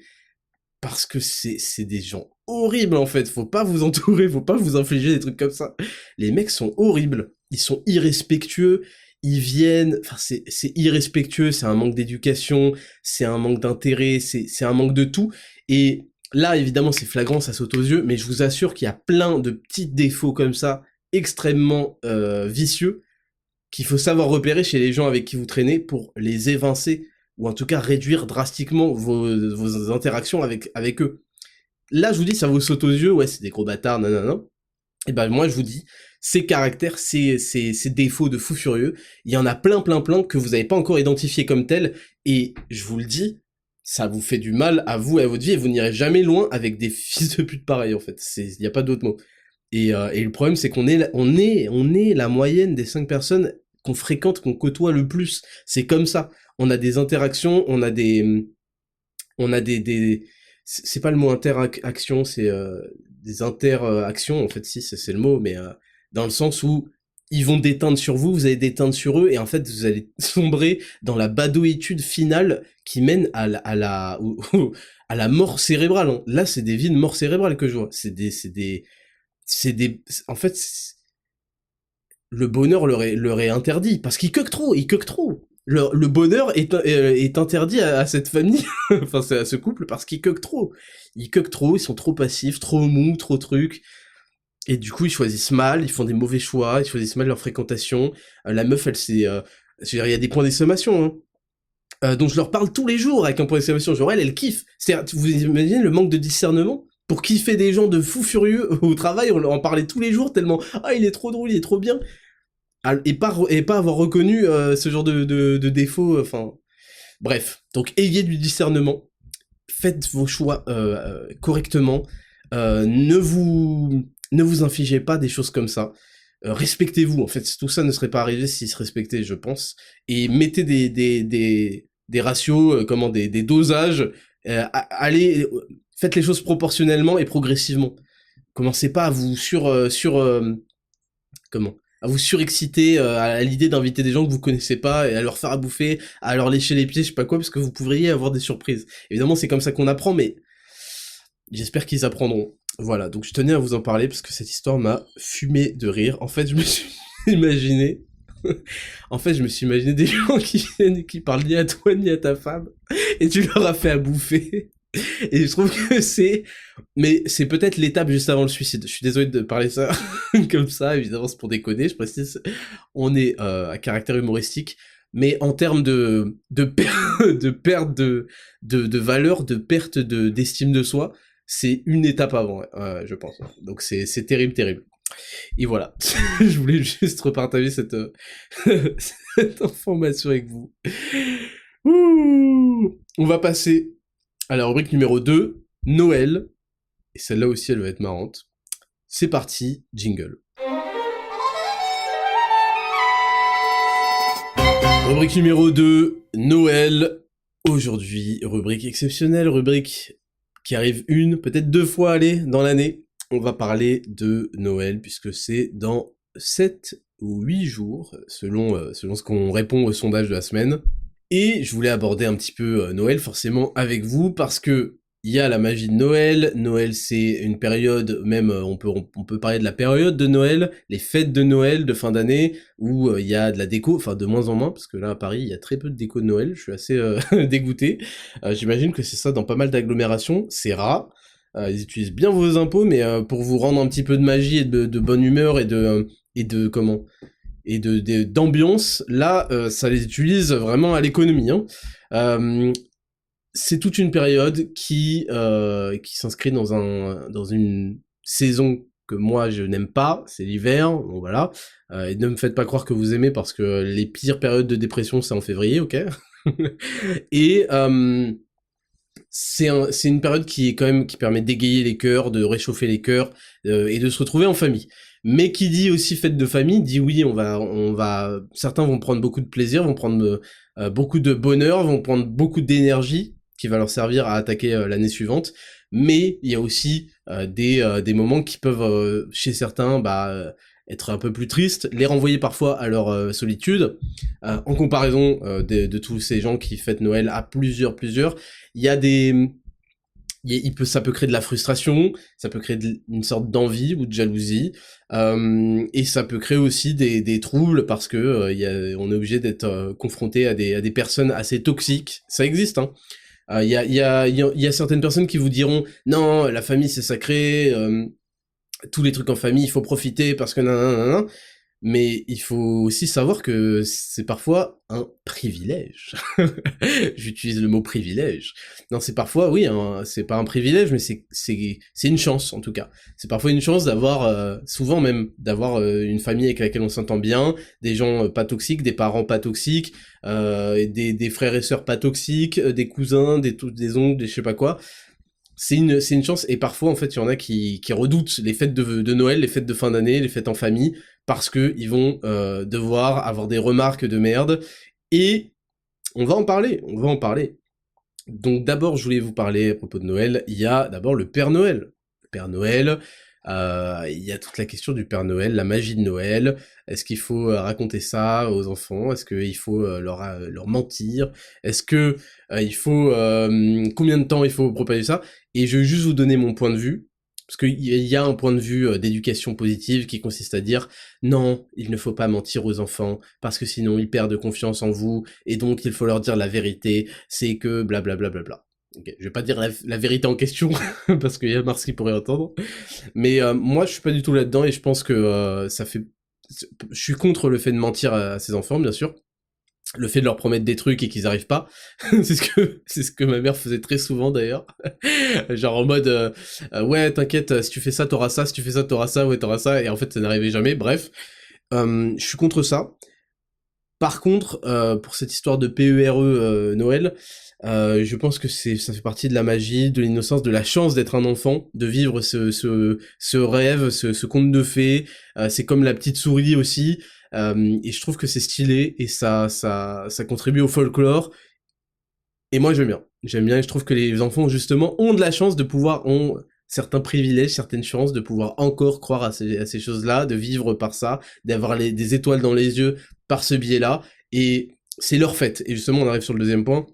parce que c'est des gens horribles en fait, faut pas vous entourer, faut pas vous infliger des trucs comme ça. Les mecs sont horribles, ils sont irrespectueux, ils viennent, enfin c'est irrespectueux, c'est un manque d'éducation, c'est un manque d'intérêt, c'est un manque de tout, et là évidemment c'est flagrant, ça saute aux yeux, mais je vous assure qu'il y a plein de petits défauts comme ça, extrêmement vicieux, qu'il faut savoir repérer chez les gens avec qui vous traînez pour les évincer, ou en tout cas réduire drastiquement vos interactions avec eux. Là, je vous dis, ça vous saute aux yeux, ouais, c'est des gros bâtards, nanana. Et ben moi, je vous dis, ces caractères, ces défauts de fou furieux, il y en a plein que vous n'avez pas encore identifiés comme tels, et je vous le dis, ça vous fait du mal à vous et à votre vie, et vous n'irez jamais loin avec des fils de pute pareils, en fait. Il n'y a pas d'autre mot. Et le problème, c'est qu'on est la moyenne des 5 personnes qu'on fréquente, qu'on côtoie le plus. C'est comme ça. On a des interactions, on a des c'est pas le mot interaction, c'est des interactions, en fait, si, c'est le mot, mais dans le sens où ils vont déteindre sur vous, vous allez déteindre sur eux, et en fait, vous allez sombrer dans la badouitude finale qui mène à la mort cérébrale. Hein. Là, c'est des vies de mort cérébrale que je vois. En fait, le bonheur leur est interdit, parce qu'ils cuequent trop. Le bonheur est interdit à cette famille, enfin c'est à ce couple, parce qu'ils cuequent trop. Ils sont trop passifs, trop mous, trop trucs. Et du coup, ils choisissent mal, ils font des mauvais choix, ils choisissent mal leur fréquentation. La meuf, elle c'est... je veux dire, il y a des points d'exclamation, hein. Donc je leur parle tous les jours avec un point d'exclamation. Genre elle kiffe. C'est-à-dire, vous imaginez le manque de discernement pour kiffer des gens de fous furieux au travail, on leur en parlait tous les jours tellement « Ah, il est trop drôle, il est trop bien !» et pas avoir reconnu ce genre de défaut, enfin... Bref, donc ayez du discernement, faites vos choix correctement, ne vous infligez pas des choses comme ça, respectez-vous, en fait, tout ça ne serait pas arrivé s'ils se respectaient, je pense, et mettez des ratios, des dosages, faites les choses proportionnellement et progressivement. Commencez pas à vous à vous surexciter à l'idée d'inviter des gens que vous connaissez pas et à leur faire à bouffer, à leur lécher les pieds, je sais pas quoi, parce que vous pourriez avoir des surprises. Évidemment, c'est comme ça qu'on apprend, mais j'espère qu'ils apprendront. Voilà, donc je tenais à vous en parler parce que cette histoire m'a fumé de rire. En fait, je me suis imaginé... je me suis imaginé des gens qui viennent et qui parlent ni à toi ni à ta femme, et tu leur as fait à bouffer. Et je trouve que mais c'est peut-être l'étape juste avant le suicide. Je suis désolé de parler ça comme ça, évidemment c'est pour déconner, je précise, on est à caractère humoristique, mais en termes de perte de valeur, de perte d'estime de soi, c'est une étape avant, je pense. Donc c'est terrible. Et voilà, je voulais juste repartager cette information avec vous. Ouh, on va passer à la rubrique numéro 2, Noël. Et celle-là aussi, elle va être marrante. C'est parti, jingle. Rubrique numéro 2, Noël. Aujourd'hui, rubrique exceptionnelle, rubrique qui arrive peut-être 2 fois, dans l'année. On va parler de Noël, puisque c'est dans 7 ou 8 jours, selon ce qu'on répond au sondage de la semaine. Et je voulais aborder un petit peu Noël, forcément, avec vous, parce que il y a la magie de Noël. Noël, c'est une période, même, on peut parler de la période de Noël, les fêtes de Noël de fin d'année, où il y a de la déco, enfin de moins en moins, parce que là, à Paris, il y a très peu de déco de Noël, je suis assez dégoûté. J'imagine que c'est ça dans pas mal d'agglomérations, c'est rare. Ils utilisent bien vos impôts, mais pour vous rendre un petit peu de magie et de bonne humeur et d'ambiance, là, ça les utilise vraiment à l'économie. Hein. C'est toute une période qui s'inscrit dans une saison que moi je n'aime pas, c'est l'hiver, bon voilà. Et ne me faites pas croire que vous aimez parce que les pires périodes de dépression c'est en février, ok. Et c'est une période qui permet d'égayer les cœurs, de réchauffer les cœurs et de se retrouver en famille. Mais qui dit aussi fête de famille, dit oui, certains vont prendre beaucoup de plaisir, vont prendre beaucoup de bonheur, vont prendre beaucoup d'énergie qui va leur servir à attaquer l'année suivante. Mais il y a aussi des moments qui peuvent, chez certains, être un peu plus tristes, les renvoyer parfois à leur solitude. En comparaison de tous ces gens qui fêtent Noël à plusieurs, il y a ça peut créer de la frustration, ça peut créer une sorte d'envie ou de jalousie, et ça peut créer aussi des troubles parce que on est obligé d'être confronté à des personnes assez toxiques. Ça existe, hein. Il y a certaines personnes qui vous diront non, la famille c'est sacré, tous les trucs en famille il faut profiter parce que nanana. mais il faut aussi savoir que c'est parfois un privilège. J'utilise le mot privilège. Non, c'est parfois, oui, c'est pas un privilège, mais c'est une chance, en tout cas. C'est parfois une chance d'avoir, souvent même, d'avoir une famille avec laquelle on s'entend bien, des gens pas toxiques, des parents pas toxiques, des frères et sœurs pas toxiques, des cousins, des oncles, des je sais pas quoi. C'est une chance, et parfois, en fait, il y en a qui redoutent les fêtes de Noël, les fêtes de fin d'année, les fêtes en famille, parce que ils vont devoir avoir des remarques de merde, et on va en parler. Donc d'abord, je voulais vous parler à propos de Noël, il y a d'abord le Père Noël. Le Père Noël, il y a toute la question du Père Noël, la magie de Noël. Est-ce qu'il faut raconter ça aux enfants? Est-ce qu'il faut leur mentir? Est-ce que il faut combien de temps il faut propager ça? Et je vais juste vous donner mon point de vue, parce qu'il y a un point de vue d'éducation positive qui consiste à dire non, il ne faut pas mentir aux enfants parce que sinon ils perdent confiance en vous et donc il faut leur dire la vérité. C'est que blablabla. Okay, je vais pas dire la vérité en question parce qu'il y a Mars qui pourrait entendre, mais moi je suis pas du tout là-dedans et je pense que ça fait, je suis contre le fait de mentir à ses enfants, bien sûr, le fait de leur promettre des trucs et qu'ils arrivent pas. C'est ce que ma mère faisait très souvent d'ailleurs, genre en mode ouais t'inquiète, si tu fais ça t'auras ça, si tu fais ça t'auras ça, ouais t'auras ça, et en fait ça n'arrivait jamais. Bref, je suis contre ça. Par contre, pour cette histoire de PERE Noël, je pense que ça fait partie de la magie, de l'innocence, de la chance d'être un enfant, de vivre ce rêve, ce conte de fées. C'est comme la petite souris aussi, et je trouve que c'est stylé et ça contribue au folklore. Et moi j'aime bien. J'aime bien et je trouve que les enfants justement ont de la chance de pouvoir, ont certains privilèges, certaines chances de pouvoir encore croire à ces choses-là, de vivre par ça, d'avoir des étoiles dans les yeux par ce biais-là. Et c'est leur fête. Et justement on arrive sur le deuxième point.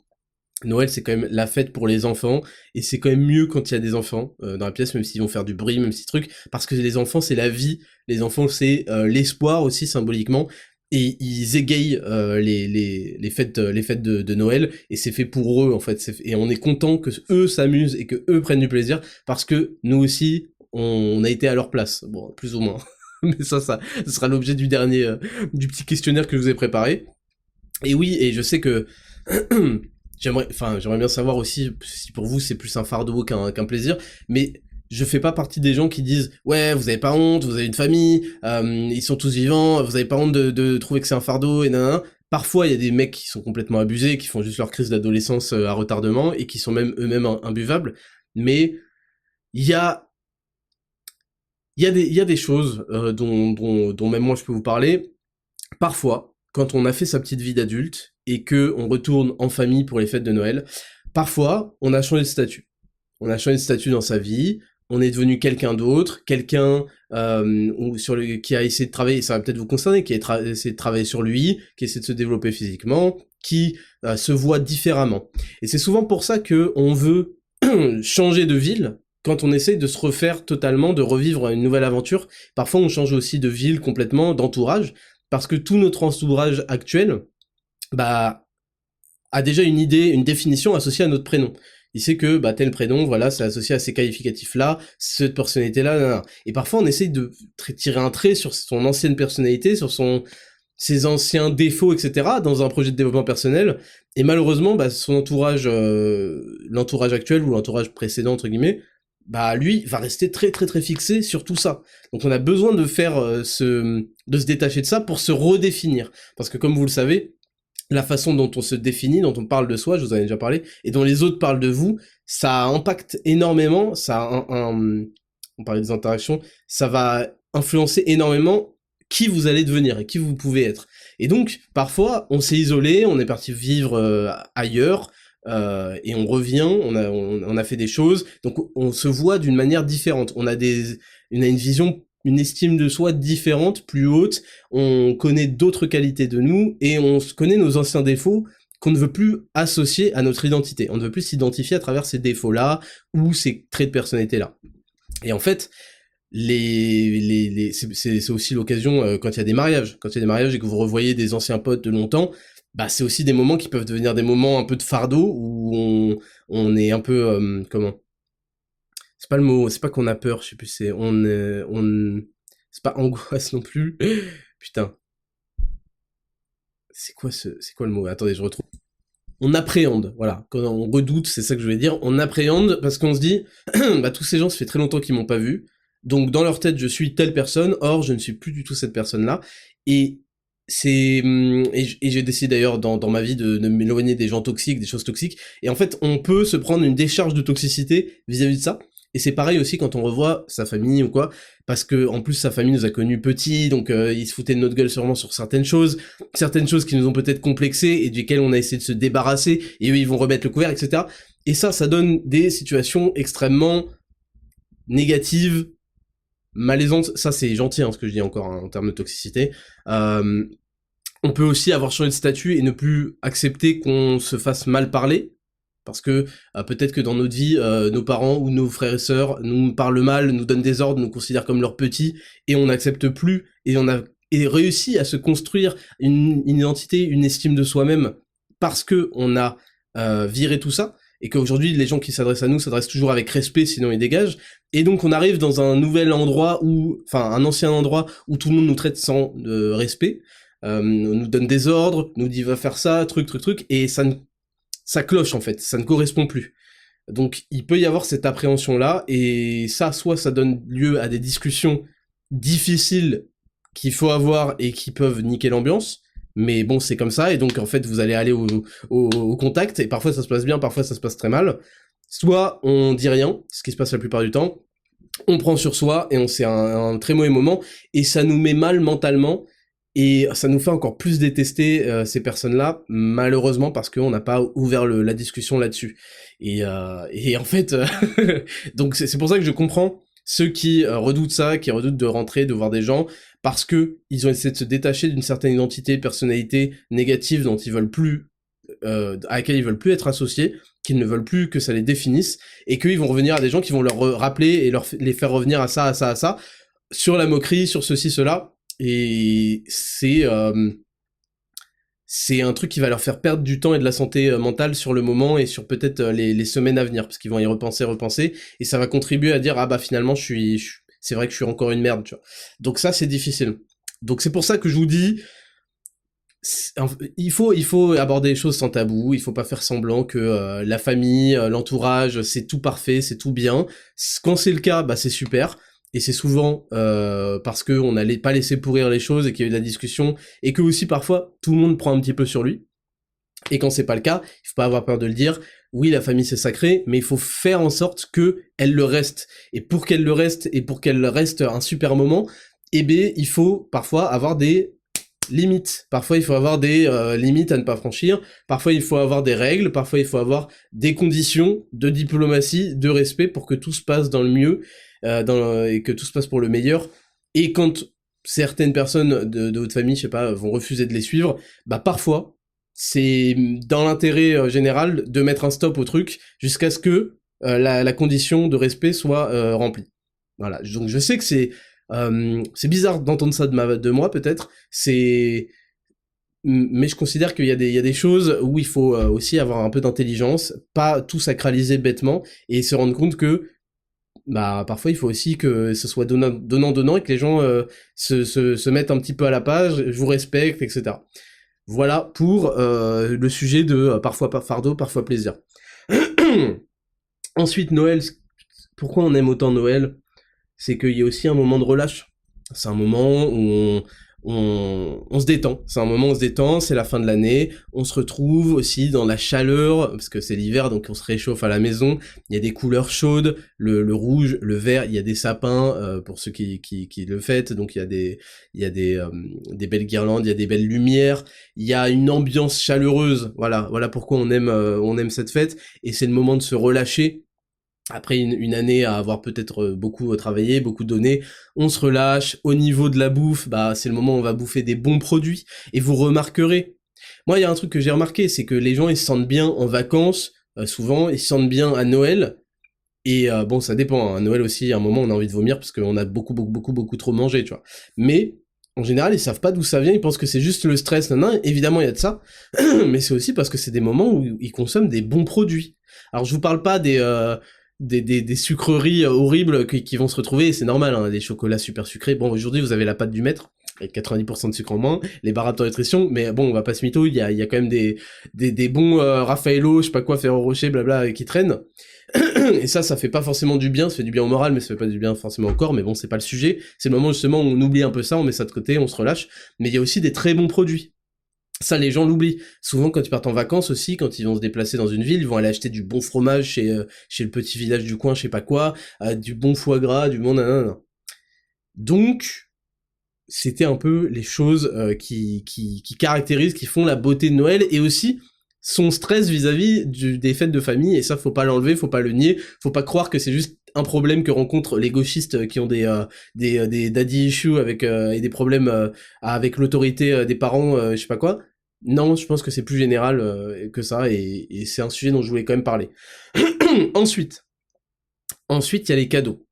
Noël, c'est quand même la fête pour les enfants, et c'est quand même mieux quand il y a des enfants dans la pièce, même s'ils vont faire du bruit, même si truc, parce que les enfants, c'est la vie, les enfants, c'est l'espoir aussi, symboliquement, et ils égayent les fêtes de Noël, et c'est fait pour eux, en fait, et on est content que eux s'amusent, et que eux prennent du plaisir, parce que nous aussi, on a été à leur place, bon, plus ou moins. Mais ça sera l'objet du dernier, du petit questionnaire que je vous ai préparé. Et oui, et je sais que j'aimerais bien savoir aussi si pour vous c'est plus un fardeau qu'un plaisir, mais je fais pas partie des gens qui disent ouais vous avez pas honte, vous avez une famille, ils sont tous vivants, vous avez pas honte de trouver que c'est un fardeau et nanana. Parfois il y a des mecs qui sont complètement abusés, qui font juste leur crise d'adolescence à retardement et qui sont même eux-mêmes imbuvables, mais il y a il y a des choses dont même moi je peux vous parler. Parfois, quand on a fait sa petite vie d'adulte et que on retourne en famille pour les fêtes de Noël, parfois on a changé de statut. On a changé de statut dans sa vie, on est devenu quelqu'un d'autre, quelqu'un qui a essayé de travailler, ça va peut-être vous concerner, qui a essayé de travailler sur lui, qui essaie de se développer physiquement, qui se voit différemment. Et c'est souvent pour ça que on veut changer de ville quand on essaye de se refaire totalement, de revivre une nouvelle aventure. Parfois on change aussi de ville complètement, d'entourage, parce que tout notre entourage actuel, bah, a déjà une idée, une définition associée à notre prénom. Il sait que, bah, tel prénom, voilà, c'est associé à ces qualificatifs-là, cette personnalité-là, là. Et parfois, on essaye de tirer un trait sur son ancienne personnalité, sur ses anciens défauts, etc., dans un projet de développement personnel, et malheureusement, bah, son entourage, l'entourage actuel, ou l'entourage précédent, entre guillemets, bah, lui, va rester très très très fixé sur tout ça. Donc on a besoin de faire de se détacher de ça pour se redéfinir. Parce que comme vous le savez, la façon dont on se définit, dont on parle de soi, je vous en ai déjà parlé, et dont les autres parlent de vous, ça impacte énormément, ça a on parlait des interactions, ça va influencer énormément qui vous allez devenir et qui vous pouvez être. Et donc, parfois, on s'est isolé, on est parti vivre ailleurs, et on revient, on a fait des choses, donc on se voit d'une manière différente. On a une vision, une estime de soi différente, plus haute, on connaît d'autres qualités de nous, et on connaît nos anciens défauts qu'on ne veut plus associer à notre identité. On ne veut plus s'identifier à travers ces défauts-là, ou ces traits de personnalité-là. Et en fait, c'est aussi l'occasion quand il y a des mariages. Quand il y a des mariages et que vous revoyez des anciens potes de longtemps, bah c'est aussi des moments qui peuvent devenir des moments un peu de fardeau, où on est un peu... comment c'est pas le mot, c'est pas qu'on a peur, je sais plus, c'est... c'est pas angoisse non plus. Putain. C'est quoi le mot? Attendez, je retrouve. On appréhende, voilà. Quand on redoute, c'est ça que je voulais dire. On appréhende parce qu'on se dit, bah tous ces gens, ça fait très longtemps qu'ils m'ont pas vu. Donc dans leur tête, je suis telle personne. Or, je ne suis plus du tout cette personne-là. Et j'ai décidé d'ailleurs dans ma vie de m'éloigner des gens toxiques, des choses toxiques. Et en fait, on peut se prendre une décharge de toxicité vis-à-vis de ça. Et c'est pareil aussi quand on revoit sa famille ou quoi, parce que en plus sa famille nous a connus petits, donc ils se foutaient de notre gueule sûrement sur certaines choses qui nous ont peut-être complexés et duquel on a essayé de se débarrasser, et eux ils vont remettre le couvert, etc. Et ça donne des situations extrêmement négatives, malaisantes. Ça c'est gentil ce que je dis encore en termes de toxicité. On peut aussi avoir changé de statut et ne plus accepter qu'on se fasse mal parler. Parce que peut-être que dans notre vie, nos parents ou nos frères et sœurs nous parlent mal, nous donnent des ordres, nous considèrent comme leurs petits, et on n'accepte plus, et on a réussi à se construire une identité, une estime de soi-même, parce que on a viré tout ça, et qu'aujourd'hui les gens qui s'adressent à nous s'adressent toujours avec respect, sinon ils dégagent, et donc on arrive dans un nouvel endroit un ancien endroit où tout le monde nous traite sans respect, nous donne des ordres, nous dit va faire ça, truc, et ça cloche en fait, ça ne correspond plus. Donc il peut y avoir cette appréhension-là, et ça, soit ça donne lieu à des discussions difficiles qu'il faut avoir et qui peuvent niquer l'ambiance, mais bon, c'est comme ça, et donc en fait vous allez aller au contact, et parfois ça se passe bien, parfois ça se passe très mal. Soit on dit rien, ce qui se passe la plupart du temps, on prend sur soi, et on c'est un très mauvais moment, et ça nous met mal mentalement, et ça nous fait encore plus détester ces personnes-là, malheureusement, parce qu'on n'a pas ouvert la discussion là-dessus. Et en fait, donc c'est pour ça que je comprends ceux qui redoutent ça, qui redoutent de rentrer, de voir des gens, parce que ils ont essayé de se détacher d'une certaine identité, personnalité négative dont ils veulent plus, à laquelle ils veulent plus être associés, qu'ils ne veulent plus que ça les définisse, et qu'ils vont revenir à des gens qui vont leur rappeler et les faire revenir à ça, sur la moquerie, sur ceci, cela. Et c'est un truc qui va leur faire perdre du temps et de la santé mentale sur le moment et sur peut-être les semaines à venir, parce qu'ils vont y repenser, et ça va contribuer à dire ah bah finalement c'est vrai que je suis encore une merde, tu vois. Donc ça c'est difficile. Donc c'est pour ça que je vous dis, il faut aborder les choses sans tabou, il faut pas faire semblant que la famille, l'entourage, c'est tout parfait, c'est tout bien. Quand c'est le cas, bah c'est super. Et c'est souvent parce qu'on n'allait pas laisser pourrir les choses et qu'il y a eu de la discussion, et que aussi parfois tout le monde prend un petit peu sur lui. Et quand c'est pas le cas, il faut pas avoir peur de le dire. Oui, la famille c'est sacré, mais il faut faire en sorte que elle le reste. Et pour qu'elle le reste, et pour qu'elle reste un super moment, eh bien, il faut parfois avoir des limites. Parfois il faut avoir des limites à ne pas franchir. Parfois il faut avoir des règles. Parfois il faut avoir des conditions de diplomatie, de respect pour que tout se passe dans le mieux. Et que tout se passe pour le meilleur, et quand certaines personnes de votre famille, je sais pas, vont refuser de les suivre, bah parfois, c'est dans l'intérêt général de mettre un stop au truc, jusqu'à ce que la condition de respect soit remplie. Voilà, donc je sais que c'est bizarre d'entendre ça de moi peut-être, mais je considère qu'il y a des choses où il faut aussi avoir un peu d'intelligence, pas tout sacraliser bêtement, et se rendre compte que bah parfois il faut aussi que ce soit donnant et que les gens se mettent un petit peu à la page, je vous respecte, etc. Voilà pour le sujet de parfois fardeau, parfois plaisir. Ensuite, Noël, pourquoi on aime autant Noël? C'est qu'il y a aussi un moment de relâche. C'est un moment où on se détend. C'est un moment où on se détend, c'est la fin de l'année, on se retrouve aussi dans la chaleur, parce que c'est l'hiver, donc on se réchauffe à la maison, il y a des couleurs chaudes, le rouge, le vert, il y a des sapins, pour ceux qui le fêtent, donc il y a des belles guirlandes, il y a des belles lumières, il y a une ambiance chaleureuse, voilà pourquoi on aime cette fête, et c'est le moment de se relâcher. Après une année à avoir peut-être beaucoup travaillé, beaucoup donné, on se relâche. Au niveau de la bouffe, bah c'est le moment où on va bouffer des bons produits. Et vous remarquerez, moi il y a un truc que j'ai remarqué, c'est que les gens ils se sentent bien en vacances, souvent, ils se sentent bien à Noël. Et bon ça dépend, hein. À Noël aussi, à un moment on a envie de vomir parce qu'on a beaucoup trop mangé, tu vois. Mais en général ils savent pas d'où ça vient, ils pensent que c'est juste le stress, évidemment il y a de ça, mais c'est aussi parce que c'est des moments où ils consomment des bons produits. Alors je vous parle pas des sucreries horribles qui vont se retrouver, et c'est normal, hein, des chocolats super sucrés. Bon, aujourd'hui, vous avez la pâte du maître, avec 90% de sucre en moins, les barres de nutrition, mais bon, on va pas se mytho, il y a quand même des bons Raffaello, je sais pas quoi, Ferrero Rocher, blabla, qui traînent. Et ça fait pas forcément du bien, ça fait du bien au moral, mais ça fait pas du bien forcément au corps, mais bon, c'est pas le sujet. C'est le moment justement où on oublie un peu ça, on met ça de côté, on se relâche. Mais il y a aussi des très bons produits. Ça, les gens l'oublient. Souvent, quand ils partent en vacances aussi, quand ils vont se déplacer dans une ville, ils vont aller acheter du bon fromage chez le petit village du coin, je sais pas quoi, du bon foie gras, du bon nanana. Donc, c'était un peu les choses qui caractérisent, qui font la beauté de Noël, et aussi son stress vis-à-vis des fêtes de famille, et ça faut pas l'enlever, faut pas le nier, faut pas croire que c'est juste un problème que rencontrent les gauchistes qui ont des daddy issues avec et des problèmes avec l'autorité des parents, je sais pas quoi. Non, je pense que c'est plus général que ça, et c'est un sujet dont je voulais quand même parler. Ensuite, il y a les cadeaux.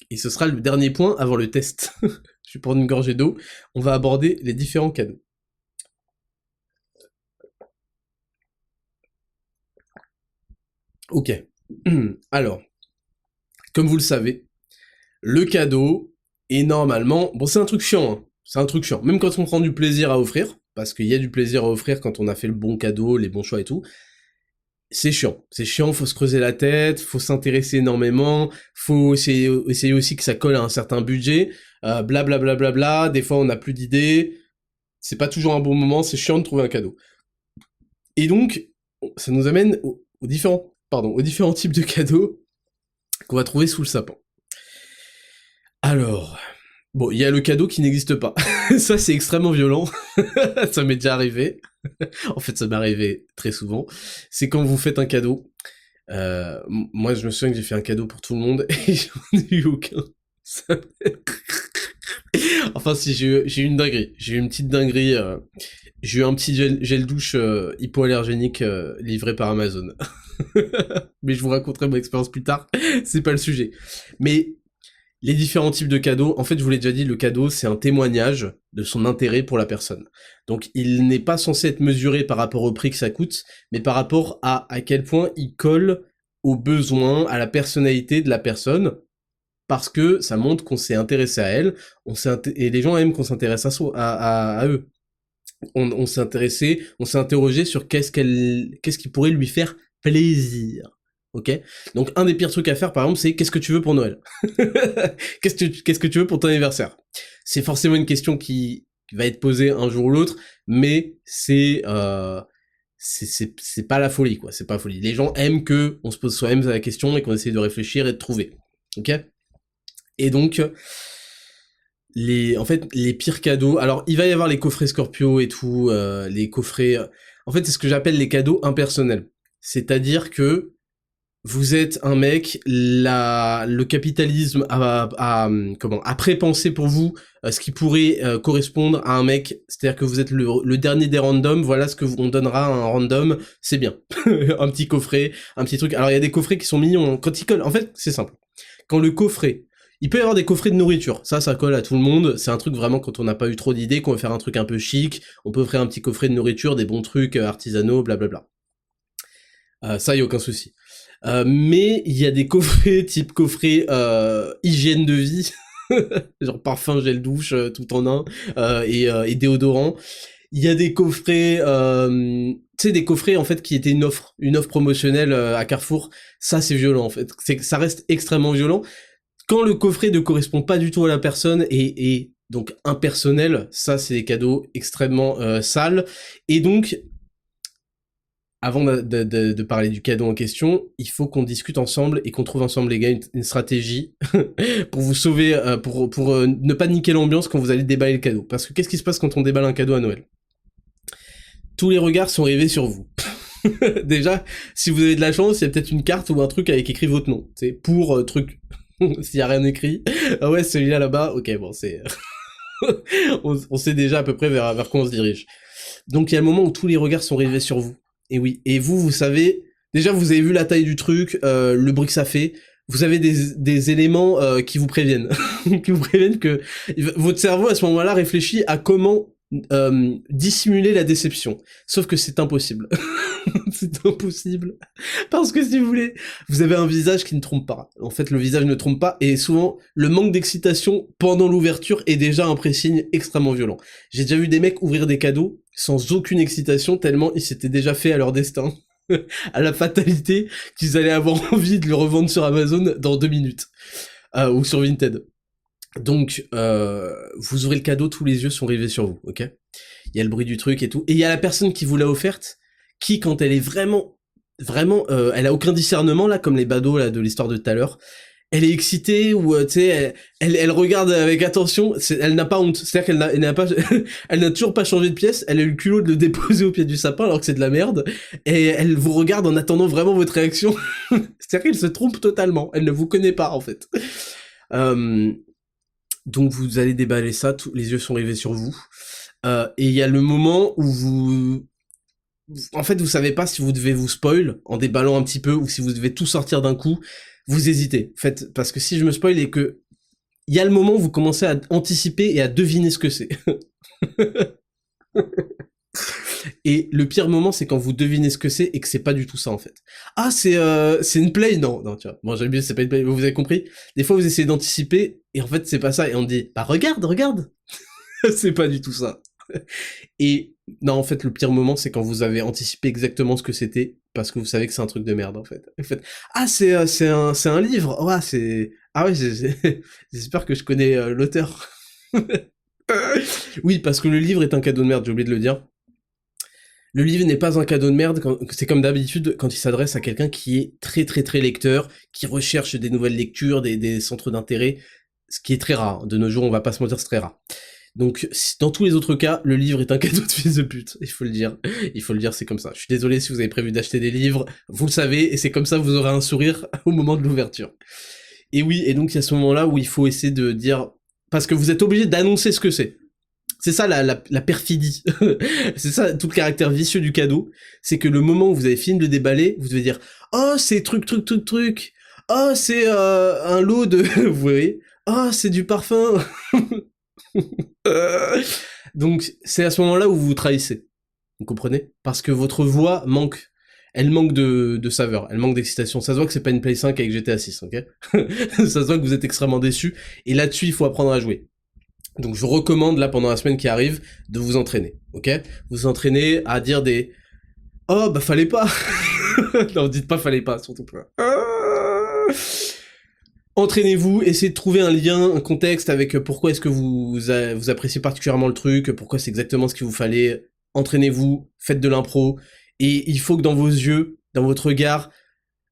Et ce sera le dernier point avant le test. Je vais prendre une gorgée d'eau. On va aborder les différents cadeaux. Ok. Alors, comme vous le savez, le cadeau est normalement... Bon, c'est un truc chiant, hein. C'est un truc chiant. Même quand on prend du plaisir à offrir, parce qu'il y a du plaisir à offrir quand on a fait le bon cadeau, les bons choix et tout, c'est chiant. C'est chiant, faut se creuser la tête, faut s'intéresser énormément, faut essayer aussi que ça colle à un certain budget, blablabla, des fois on n'a plus d'idées, c'est pas toujours un bon moment, c'est chiant de trouver un cadeau. Et donc, ça nous amène aux différents types de cadeaux qu'on va trouver sous le sapin. Alors, bon, il y a le cadeau qui n'existe pas. Ça, c'est extrêmement violent. Ça m'est déjà arrivé. En fait, ça m'est arrivé très souvent. C'est quand vous faites un cadeau. Moi, je me souviens que j'ai fait un cadeau pour tout le monde et j'en ai eu aucun. Enfin, si, j'ai eu une dinguerie. J'ai eu une petite dinguerie. J'ai eu un petit gel douche hypoallergénique livré par Amazon. Mais je vous raconterai mon expérience plus tard. C'est pas le sujet. Mais les différents types de cadeaux, en fait, je vous l'ai déjà dit, le cadeau, c'est un témoignage de son intérêt pour la personne. Donc, il n'est pas censé être mesuré par rapport au prix que ça coûte, mais par rapport à quel point il colle aux besoins, à la personnalité de la personne, parce que ça montre qu'on s'est intéressé à elle, et les gens aiment qu'on s'intéresse à eux. On s'est intéressé, on s'est interrogé sur qu'est-ce qui pourrait lui faire plaisir. Ok? Donc un des pires trucs à faire par exemple c'est qu'est-ce que tu veux pour Noël? Qu'est-ce que tu veux pour ton anniversaire? C'est forcément une question qui va être posée un jour ou l'autre, mais c'est pas la folie quoi, c'est pas la folie. Les gens aiment que on se pose soi-même la question et qu'on essaye de réfléchir et de trouver. Ok? Et donc les pires cadeaux, alors il va y avoir les coffrets Scorpio et tout, les coffrets, en fait c'est ce que j'appelle les cadeaux impersonnels. C'est-à-dire que vous êtes un mec, le capitalisme a prépensé pour vous ce qui pourrait correspondre à un mec, c'est-à-dire que vous êtes le dernier des randoms, voilà ce que on donnera à un random, c'est bien. Un petit coffret, un petit truc. Alors il y a des coffrets qui sont mignons, quand ils collent, en fait c'est simple. Quand le coffret, il peut y avoir des coffrets de nourriture, ça colle à tout le monde, c'est un truc vraiment quand on n'a pas eu trop d'idées, qu'on veut faire un truc un peu chic, on peut offrir un petit coffret de nourriture, des bons trucs artisanaux, blablabla. Ça y a aucun souci. Mais il y a des coffrets type coffret hygiène de vie, genre parfum, gel douche, tout en un, et déodorant. Il y a des coffrets, tu sais, des coffrets en fait qui étaient une offre promotionnelle à Carrefour. Ça c'est violent en fait, ça reste extrêmement violent. Quand le coffret ne correspond pas du tout à la personne et donc impersonnel, ça c'est des cadeaux extrêmement sales. Et donc avant de parler du cadeau en question, il faut qu'on discute ensemble et qu'on trouve ensemble, les gars, une stratégie pour vous sauver, pour ne pas niquer l'ambiance quand vous allez déballer le cadeau. Parce que qu'est-ce qui se passe quand on déballe un cadeau à Noël? Tous les regards sont rivés sur vous. Déjà, si vous avez de la chance, il y a peut-être une carte ou un truc avec écrit votre nom. C'est pour truc. S'il y a rien écrit, ah ouais, celui-là là-bas, ok, bon, c'est... on sait déjà à peu près vers quoi on se dirige. Donc il y a le moment où tous les regards sont rivés sur vous. Et oui, et vous savez, déjà vous avez vu la taille du truc, le bruit que ça fait, vous avez des éléments qui vous préviennent, qui vous préviennent que votre cerveau à ce moment-là réfléchit à comment dissimuler la déception. Sauf que c'est impossible. C'est impossible. Parce que si vous voulez, vous avez un visage qui ne trompe pas. En fait, le visage ne trompe pas, et souvent, le manque d'excitation pendant l'ouverture est déjà un présigne extrêmement violent. J'ai déjà vu des mecs ouvrir des cadeaux sans aucune excitation, tellement ils s'étaient déjà fait à leur destin, à la fatalité, qu'ils allaient avoir envie de le revendre sur Amazon dans 2 minutes. Ou sur Vinted. Donc, vous ouvrez le cadeau, tous les yeux sont rivés sur vous, ok? Il y a le bruit du truc et tout. Et il y a la personne qui vous l'a offerte, qui, quand elle est vraiment, elle a aucun discernement, là, comme les badauds, là, de l'histoire de tout à l'heure, elle est excitée, ou, tu sais, elle regarde avec attention, elle n'a pas honte. C'est-à-dire elle n'a pas, elle n'a toujours pas changé de pièce, elle a eu le culot de le déposer au pied du sapin, alors que c'est de la merde, et elle vous regarde en attendant vraiment votre réaction. C'est-à-dire qu'elle se trompe totalement, elle ne vous connaît pas, en fait. Donc vous allez déballer ça, les yeux sont rivés sur vous. Et il y a le moment où en fait, vous savez pas si vous devez vous spoil en déballant un petit peu, ou si vous devez tout sortir d'un coup. Vous hésitez. Faites, parce que si je me spoil et que il y a le moment où vous commencez à anticiper et à deviner ce que c'est. Et le pire moment, c'est quand vous devinez ce que c'est et que c'est pas du tout ça, en fait. Ah, c'est une play? Non, tu vois. Bon, j'aime bien, c'est pas une play, vous avez compris? Des fois, vous essayez d'anticiper, et en fait, c'est pas ça, et on dit, bah, regarde! C'est pas du tout ça. Et, non, en fait, le pire moment, c'est quand vous avez anticipé exactement ce que c'était, parce que vous savez que c'est un truc de merde, en fait. En fait, ah, c'est un livre! Ouais, ah ouais, j'espère que je connais l'auteur. Oui, parce que le livre est un cadeau de merde, j'ai oublié de le dire. Le livre n'est pas un cadeau de merde, c'est comme d'habitude quand il s'adresse à quelqu'un qui est très très très lecteur, qui recherche des nouvelles lectures, des centres d'intérêt, ce qui est très rare. De nos jours, on va pas se mentir, c'est très rare. Donc, dans tous les autres cas, le livre est un cadeau de fils de pute, il faut le dire. Il faut le dire, c'est comme ça. Je suis désolé si vous avez prévu d'acheter des livres, vous le savez, et c'est comme ça que vous aurez un sourire au moment de l'ouverture. Et oui, et donc il y a ce moment-là où il faut essayer de dire... Parce que vous êtes obligé d'annoncer ce que c'est. C'est ça la perfidie. C'est ça tout le caractère vicieux du cadeau. C'est que le moment où vous avez fini de le déballer, vous devez dire oh c'est truc. Oh c'est un lot de vous voyez. Oh c'est du parfum. Donc c'est à ce moment-là où vous vous trahissez. Vous comprenez? Parce que votre voix manque. Elle manque de saveur, elle manque d'excitation. Ça se voit que c'est pas une Play 5 avec GTA 6, ok? Ça se voit que vous êtes extrêmement déçu. Et là-dessus, il faut apprendre à jouer. Donc je vous recommande là pendant la semaine qui arrive de vous entraîner, ok? Vous entraînez à dire des oh bah fallait pas. Non, dites pas fallait pas, surtout pas. Entraînez-vous, essayez de trouver un lien, un contexte avec pourquoi est-ce que vous appréciez particulièrement le truc, pourquoi c'est exactement ce qu'il vous fallait. Entraînez-vous, faites de l'impro, et il faut que dans vos yeux, dans votre regard,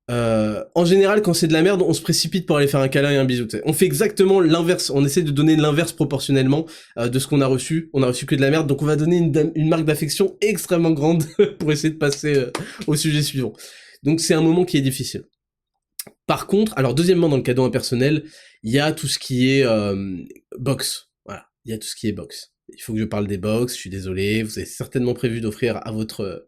en général, quand c'est de la merde, on se précipite pour aller faire un câlin et un bisou. T'sais. On fait exactement l'inverse. On essaie de donner l'inverse proportionnellement de ce qu'on a reçu. On a reçu que de la merde, donc on va donner une marque d'affection extrêmement grande pour essayer de passer au sujet suivant. Donc c'est un moment qui est difficile. Par contre, alors deuxièmement, dans le cadeau impersonnel, il y a tout ce qui est box. Voilà, il y a tout ce qui est box. Il faut que je parle des box, je suis désolé, vous avez certainement prévu d'offrir à votre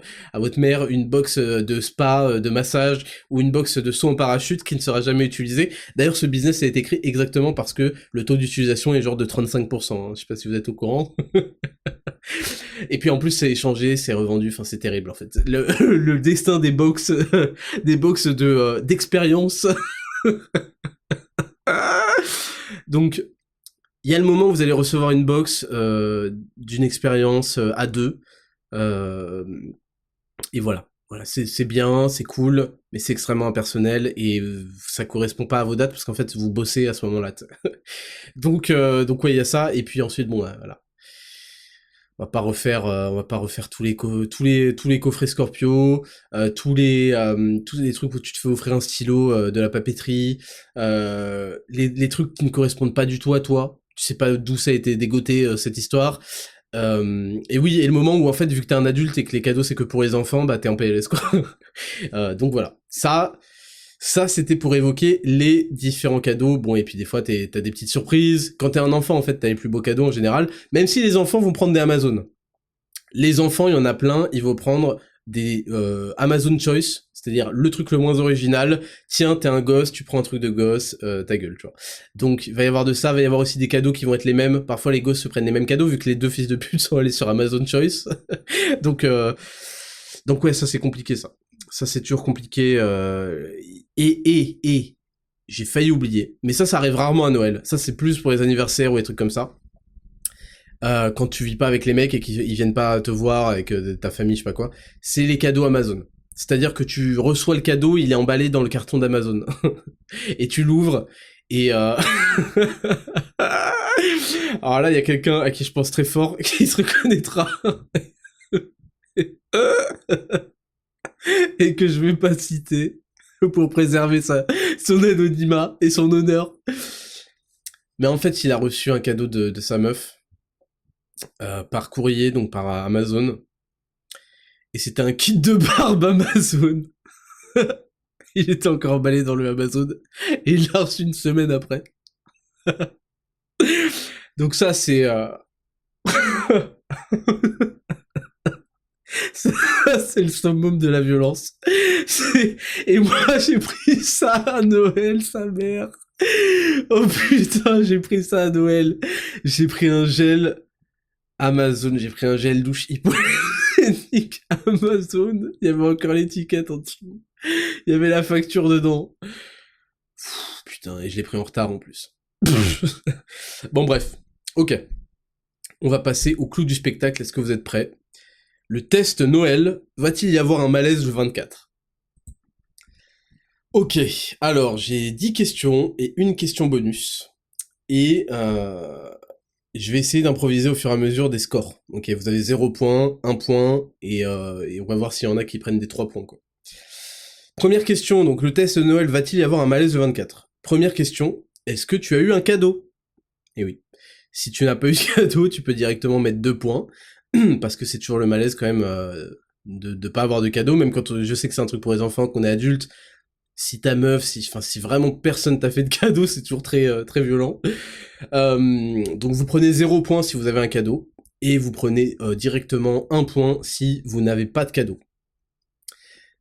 mère une box de spa, de massage, ou une box de saut en parachute qui ne sera jamais utilisée. D'ailleurs, ce business a été créé exactement parce que le taux d'utilisation est genre de 35%, hein. Je sais pas si vous êtes au courant. Et puis en plus, c'est échangé, c'est revendu, enfin c'est terrible en fait. Le destin des box d'expérience. Donc, il y a le moment où vous allez recevoir une box d'une expérience à deux, et voilà. Voilà, c'est bien, c'est cool, mais c'est extrêmement impersonnel et ça correspond pas à vos dates parce qu'en fait vous bossez à ce moment-là. Donc ouais, il y a ça et puis ensuite bon voilà. On va pas refaire tous les coffrets Scorpio, tous les trucs où tu te fais offrir un stylo de la papeterie, les trucs qui ne correspondent pas du tout à toi. Tu sais pas d'où ça a été dégoté cette histoire. Et oui, et le moment où en fait vu que t'es un adulte et que les cadeaux c'est que pour les enfants, bah t'es en PLS quoi. Donc voilà. Ça, c'était pour évoquer les différents cadeaux. Bon, et puis des fois, t'as des petites surprises. Quand t'es un enfant, en fait, t'as les plus beaux cadeaux en général. Même si les enfants vont prendre des Amazon. Les enfants, il y en a plein, ils vont prendre des Amazon Choice, c'est-à-dire le truc le moins original. Tiens, t'es un gosse, tu prends un truc de gosse, ta gueule, tu vois. Donc, il va y avoir de ça, il va y avoir aussi des cadeaux qui vont être les mêmes. Parfois, les gosses se prennent les mêmes cadeaux, vu que les deux fils de pute sont allés sur Amazon Choice. Donc, Donc ouais, ça c'est compliqué ça. Ça c'est toujours compliqué. Et j'ai failli oublier. Mais ça arrive rarement à Noël. Ça c'est plus pour les anniversaires ou des trucs comme ça. Quand tu vis pas avec les mecs et qu'ils viennent pas te voir avec ta famille, je sais pas quoi. C'est les cadeaux Amazon. C'est-à-dire que tu reçois le cadeau, il est emballé dans le carton d'Amazon. Et tu l'ouvres, et alors là, il y a quelqu'un à qui je pense très fort, qui se reconnaîtra. Et que je vais pas citer, pour préserver son anonymat et son honneur. Mais en fait, il a reçu un cadeau de sa meuf, par courrier, donc par Amazon. Et c'était un kit de barbe Amazon. Il était encore emballé dans le Amazon. Et il l'a reçu une semaine après. Donc ça, c'est... ça, c'est le summum de la violence. Et moi, j'ai pris ça à Noël, sa mère. Oh putain, j'ai pris ça à Noël. J'ai pris un gel Amazon, j'ai pris un gel douche hypoallergénique Amazon. Il y avait encore l'étiquette en dessous. Il y avait la facture dedans. Putain, et je l'ai pris en retard en plus. Bon bref, ok. On va passer au clou du spectacle, est-ce que vous êtes prêts? Le test Noël, va-t-il y avoir un malaise le 24? Ok, alors j'ai 10 questions et une question bonus. Et je vais essayer d'improviser au fur et à mesure des scores. Ok, vous avez 0 point, 1 point, et on va voir s'il y en a qui prennent des 3 points, quoi. Première question, donc le test de Noël, va-t-il y avoir un malaise le 24? Première question, est-ce que tu as eu un cadeau? Eh oui. Si tu n'as pas eu de cadeau, tu peux directement mettre 2 points, parce que c'est toujours le malaise quand même de pas avoir de cadeau, même quand je sais que c'est un truc pour les enfants, qu'on est adulte. Si ta meuf, si vraiment personne t'a fait de cadeau, c'est toujours très très violent. Donc vous prenez 0 point si vous avez un cadeau, et vous prenez directement 1 point si vous n'avez pas de cadeau.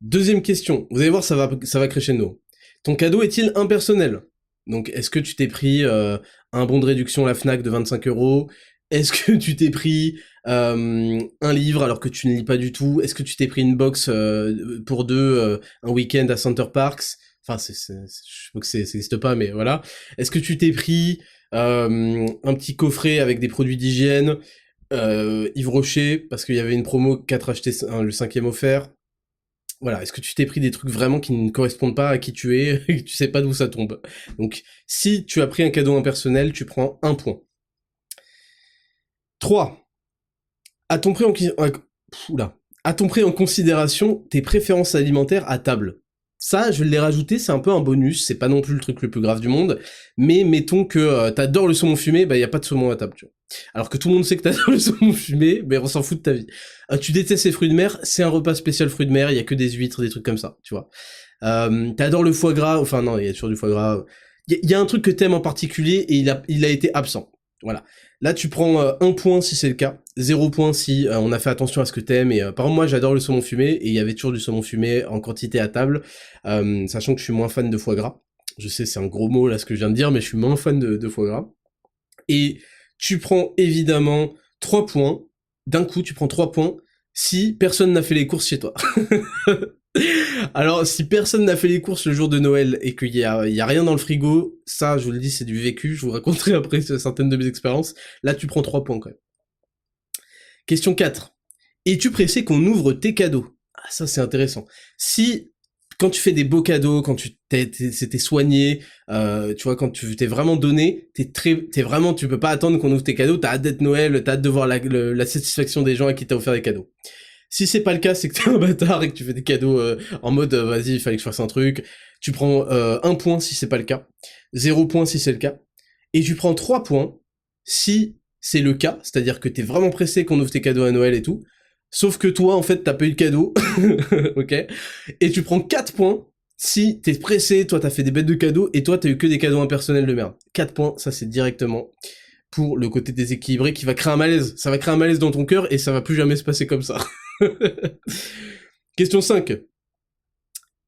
Deuxième question, vous allez voir, ça va crescendo. Ton cadeau est-il impersonnel? Donc est-ce que tu t'es pris un bon de réduction à la Fnac de 25€? Est-ce que tu t'es pris un livre alors que tu ne lis pas du tout? Est-ce que tu t'es pris une box pour deux un week-end à Center Parks? Enfin, je sais que ça n'existe pas, mais voilà. Est-ce que tu t'es pris un petit coffret avec des produits d'hygiène, Yves Rocher, parce qu'il y avait une promo 4 achetés, le 5e offert? Voilà, est-ce que tu t'es pris des trucs vraiment qui ne correspondent pas à qui tu es, et que tu sais pas d'où ça tombe? Donc, si tu as pris un cadeau impersonnel, tu prends 1 point. 3. A-t-on pris en considération tes préférences alimentaires à table? Ça, je l'ai rajouté, c'est un peu un bonus, c'est pas non plus le truc le plus grave du monde, mais mettons que t'adores le saumon fumé, bah y a pas de saumon à table, tu vois. Alors que tout le monde sait que t'adores le saumon fumé, mais on s'en fout de ta vie. Tu détestes les fruits de mer, c'est un repas spécial fruits de mer, il y a que des huîtres, des trucs comme ça, tu vois. T'adores le foie gras, enfin non, il y a toujours du foie gras. Il y a un truc que t'aimes en particulier et il a été absent. Voilà. Là, tu prends 1 point si c'est le cas, 0 point si on a fait attention à ce que t'aimes. Et par exemple, moi, j'adore le saumon fumé, et il y avait toujours du saumon fumé en quantité à table, sachant que je suis moins fan de foie gras. Je sais, c'est un gros mot, là, ce que je viens de dire, mais je suis moins fan de foie gras. Et tu prends évidemment 3 points, d'un coup, tu prends 3 points, si personne n'a fait les courses chez toi. Alors, si personne n'a fait les courses le jour de Noël et qu'il y a rien dans le frigo, ça, je vous le dis, c'est du vécu, je vous raconterai après certaines de mes expériences. Là, tu prends 3 points quand même. Question 4. Es-tu pressé qu'on ouvre tes cadeaux? Ah, ça, c'est intéressant. Si, quand tu fais des beaux cadeaux, quand c'était soigné, tu vois, quand tu t'es vraiment donné, tu peux pas attendre qu'on ouvre tes cadeaux, t'as hâte d'être Noël, t'as hâte de voir la satisfaction des gens à qui t'as offert des cadeaux. Si c'est pas le cas, c'est que t'es un bâtard et que tu fais des cadeaux en mode vas-y, il fallait que je fasse un truc. Tu prends 1 point si c'est pas le cas, 0 point si c'est le cas, et tu prends 3 points si c'est le cas, c'est-à-dire que t'es vraiment pressé qu'on ouvre tes cadeaux à Noël et tout, sauf que toi, en fait, t'as pas eu de cadeau, ok? Et tu prends 4 points si t'es pressé, toi t'as fait des bêtes de cadeaux, et toi t'as eu que des cadeaux impersonnels de merde. 4 points, ça c'est directement pour le côté déséquilibré qui va créer un malaise. Ça va créer un malaise dans ton cœur et ça va plus jamais se passer comme ça. Question 5.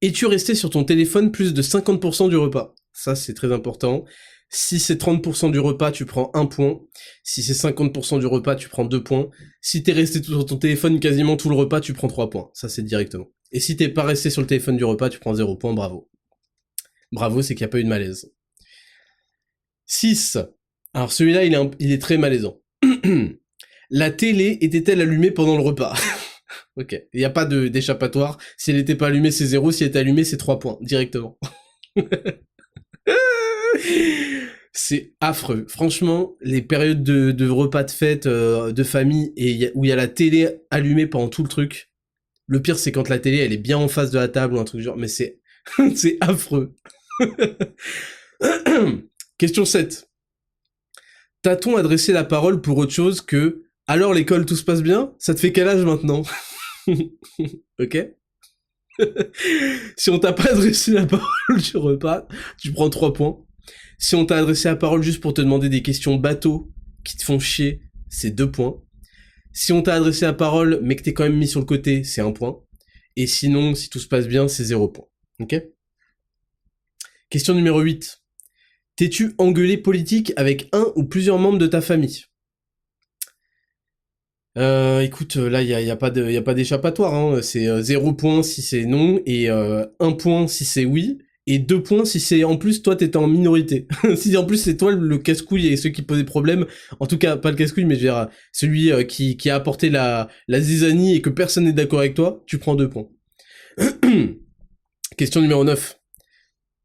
Es-tu resté sur ton téléphone plus de 50% du repas? Ça, c'est très important. Si c'est 30% du repas, tu prends 1 point. Si c'est 50% du repas, tu prends 2 points. Si t'es resté sur ton téléphone quasiment tout le repas, tu prends 3 points. Ça, c'est directement. Et si t'es pas resté sur le téléphone du repas, tu prends 0 points, bravo. Bravo, c'est qu'il n'y a pas eu de malaise. 6. Alors celui-là, il est très malaisant. La télé était-elle allumée pendant le repas? Ok, il n'y a pas d'échappatoire. Si elle n'était pas allumée, c'est 0. Si elle était allumée, c'est 3 points, directement. C'est affreux. Franchement, les périodes de repas de fête, de famille, où il y a la télé allumée pendant tout le truc, le pire, c'est quand la télé, elle est bien en face de la table ou un truc genre, mais c'est c'est affreux. Question 7. T'a-t-on adressé la parole pour autre chose que « Alors l'école, tout se passe bien ?» Ça te fait quel âge maintenant? Ok. Si on t'a pas adressé la parole du repas, tu prends 3 points. Si on t'a adressé la parole juste pour te demander des questions bateaux qui te font chier, c'est 2 points. Si on t'a adressé la parole mais que t'es quand même mis sur le côté, c'est 1 point. Et sinon, si tout se passe bien, c'est 0 point. Ok? Question numéro 8. T'es-tu engueulé politique avec un ou plusieurs membres de ta famille? Écoute, là, y a pas d'échappatoire, hein. C'est 0 point si c'est non, et 1 point si c'est oui, et 2 points si c'est en plus toi t'étais en minorité. Si en plus c'est toi le casse-couille et ceux qui posaient problème, en tout cas pas le casse-couille mais je veux dire celui qui a apporté la zizanie et que personne n'est d'accord avec toi, tu prends 2 points. Question numéro 9.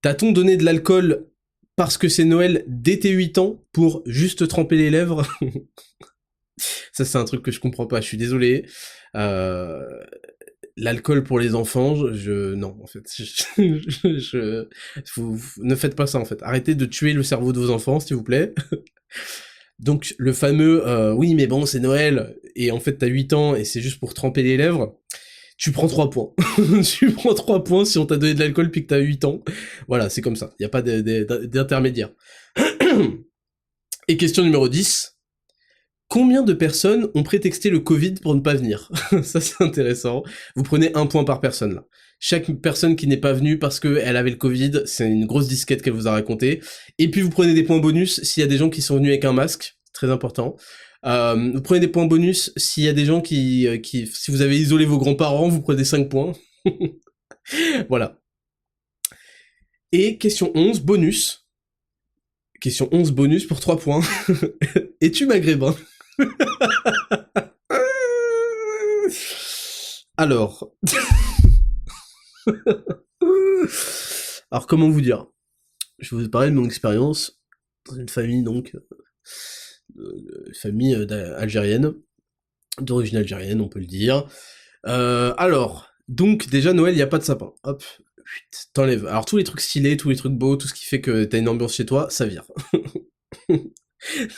T'a-t-on donné de l'alcool parce que c'est Noël dès tes 8 ans pour juste tremper les lèvres? Ça c'est un truc que je comprends pas, je suis désolé. L'alcool pour les enfants, non, en fait, vous ne faites pas ça, en fait. Arrêtez de tuer le cerveau de vos enfants, s'il vous plaît. Donc, le fameux, oui, mais bon, c'est Noël, et en fait, t'as 8 ans, et c'est juste pour tremper les lèvres, tu prends 3 points. Tu prends 3 points si on t'a donné de l'alcool puis que t'as 8 ans. Voilà, c'est comme ça. Il n'y a pas d'intermédiaire. Et question numéro 10. Combien de personnes ont prétexté le Covid pour ne pas venir? Ça, c'est intéressant. Vous prenez 1 point par personne, là. Chaque personne qui n'est pas venue parce qu'elle avait le Covid, c'est une grosse disquette qu'elle vous a raconté. Et puis, vous prenez des points bonus s'il y a des gens qui sont venus avec un masque. Très important. Vous prenez des points bonus s'il y a des gens si vous avez isolé vos grands-parents, vous prenez 5 points. Voilà. Et question 11, bonus. Question 11, bonus pour 3 points. Es-tu maghrébin? Alors... Alors, comment vous dire? Je vais vous parler de mon expérience dans une famille, donc... famille algérienne. D'origine algérienne, on peut le dire. Alors... Donc, déjà, Noël, il n'y a pas de sapin. Hop, t'enlèves. Alors, tous les trucs stylés, tous les trucs beaux, tout ce qui fait que t'as une ambiance chez toi, ça vire.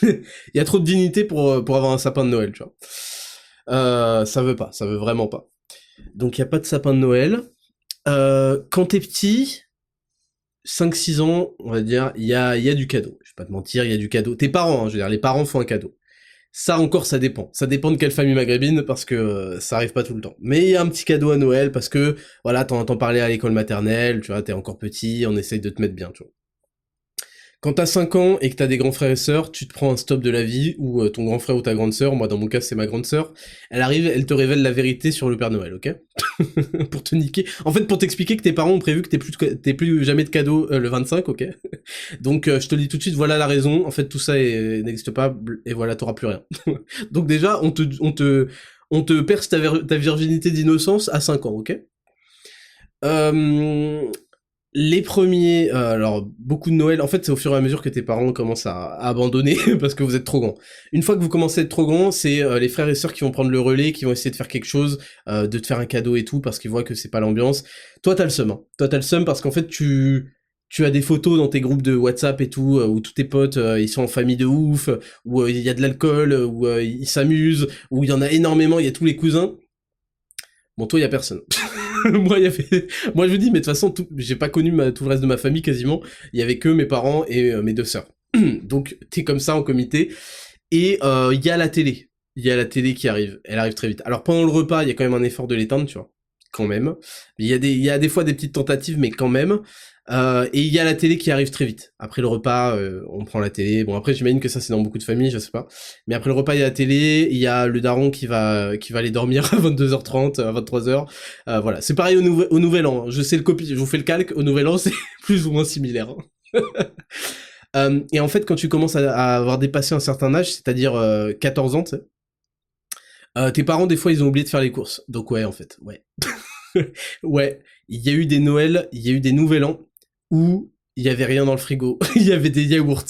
Il y a trop de dignité pour avoir un sapin de Noël, tu vois. Ça veut vraiment pas. Donc, il n'y a pas de sapin de Noël. Quand t'es petit, 5-6 ans, on va dire, il y a du cadeau. Je vais pas te mentir, il y a du cadeau. Tes parents, hein, je veux dire, les parents font un cadeau. Ça encore, ça dépend. Ça dépend de quelle famille maghrébine, parce que ça arrive pas tout le temps. Mais il y a un petit cadeau à Noël, parce que, voilà, t'en entends parler à l'école maternelle, tu vois, t'es encore petit, on essaye de te mettre bien, tu vois. Quand t'as 5 ans et que t'as des grands frères et sœurs, tu te prends un stop de la vie, où ton grand frère ou ta grande sœur, moi dans mon cas c'est ma grande sœur, elle arrive, elle te révèle la vérité sur le Père Noël, ok? Pour te niquer. En fait, pour t'expliquer que tes parents ont prévu que t'aies plus jamais de cadeau le 25, ok? Donc je te le dis tout de suite, voilà la raison, en fait tout ça n'existe pas, et voilà, t'auras plus rien. Donc déjà, on te perce ta virginité d'innocence à 5 ans, ok? Les premiers, alors beaucoup de Noël, en fait c'est au fur et à mesure que tes parents commencent à abandonner parce que vous êtes trop grands. Une fois que vous commencez à être trop grands, c'est les frères et sœurs qui vont prendre le relais, qui vont essayer de faire quelque chose, de te faire un cadeau et tout, parce qu'ils voient que c'est pas l'ambiance. Toi t'as le seum, hein. Toi t'as le seum parce qu'en fait tu as des photos dans tes groupes de WhatsApp et tout, où tous tes potes, ils sont en famille de ouf, où il y a de l'alcool, où ils s'amusent, où il y en a énormément, il y a tous les cousins. Bon, toi, il y a personne. Moi, moi, je vous dis, mais de toute façon, j'ai pas connu tout le reste de ma famille quasiment. Il y avait que mes parents et mes 2 sœurs. Donc, t'es comme ça en comité. Et il y a la télé. Il y a la télé qui arrive. Elle arrive très vite. Alors, pendant le repas, il y a quand même un effort de l'éteindre, tu vois. quand même. Il y a des fois des petites tentatives, mais quand même. Et il y a la télé qui arrive très vite. Après le repas, on prend la télé. Bon, après, j'imagine que ça, c'est dans beaucoup de familles, je sais pas. Mais après le repas, il y a la télé, il y a le daron qui va aller dormir à 22h30, à 23h. Voilà. C'est pareil au nouvel an. Je sais je vous fais le calque. Au nouvel an, c'est plus ou moins similaire. Et en fait, quand tu commences à avoir dépassé un certain âge, c'est-à-dire 14 ans, tu sais, tes parents, des fois, ils ont oublié de faire les courses. Donc ouais, en fait, ouais. Ouais, il y a eu des Noëls, il y a eu des Nouvel An où il y avait rien dans le frigo. Il y avait des yaourts.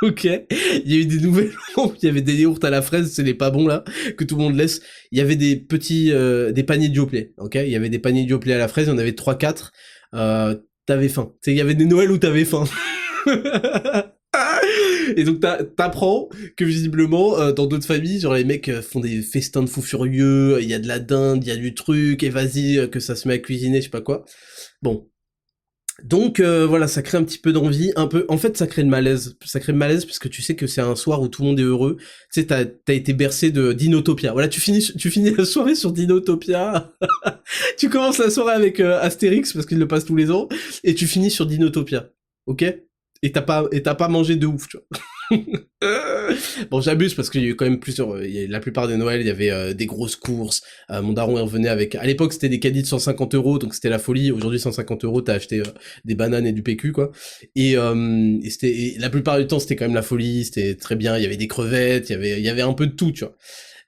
Ok. Il y a eu des Nouvel An, il y avait des yaourts à la fraise, c'est les pas bons là, que tout le monde laisse. Il y avait des petits, des paniers de Yoplait. Ok. Il y avait des paniers de Yoplait à la fraise, il y en avait 3-4. T'avais faim. Tu sais, il y avait des Noëls où t'avais faim. Et donc t'apprends que visiblement dans d'autres familles, genre les mecs font des festins de fous furieux, il y a de la dinde, il y a du truc, et vas-y que ça se met à cuisiner, je sais pas quoi. Bon. Donc voilà, ça crée un petit peu d'envie, un peu. En fait, ça crée le malaise. Ça crée le malaise parce que tu sais que c'est un soir où tout le monde est heureux. Tu sais, t'as été bercé de Dinotopia. Voilà, tu finis la soirée sur Dinotopia. Tu commences la soirée avec Astérix parce qu'il le passe tous les ans, et tu finis sur Dinotopia. Ok? Et t'as pas mangé de ouf, tu vois. Bon, j'abuse parce qu'il y a eu quand même plusieurs. La plupart des Noëls, il y avait des grosses courses. Mon daron il revenait avec. À l'époque, c'était des caddies de 150 €, donc c'était la folie. Aujourd'hui, 150 €, t'as acheté des bananes et du PQ, quoi. Et la plupart du temps, c'était quand même la folie. C'était très bien. Il y avait des crevettes, il y avait un peu de tout, tu vois.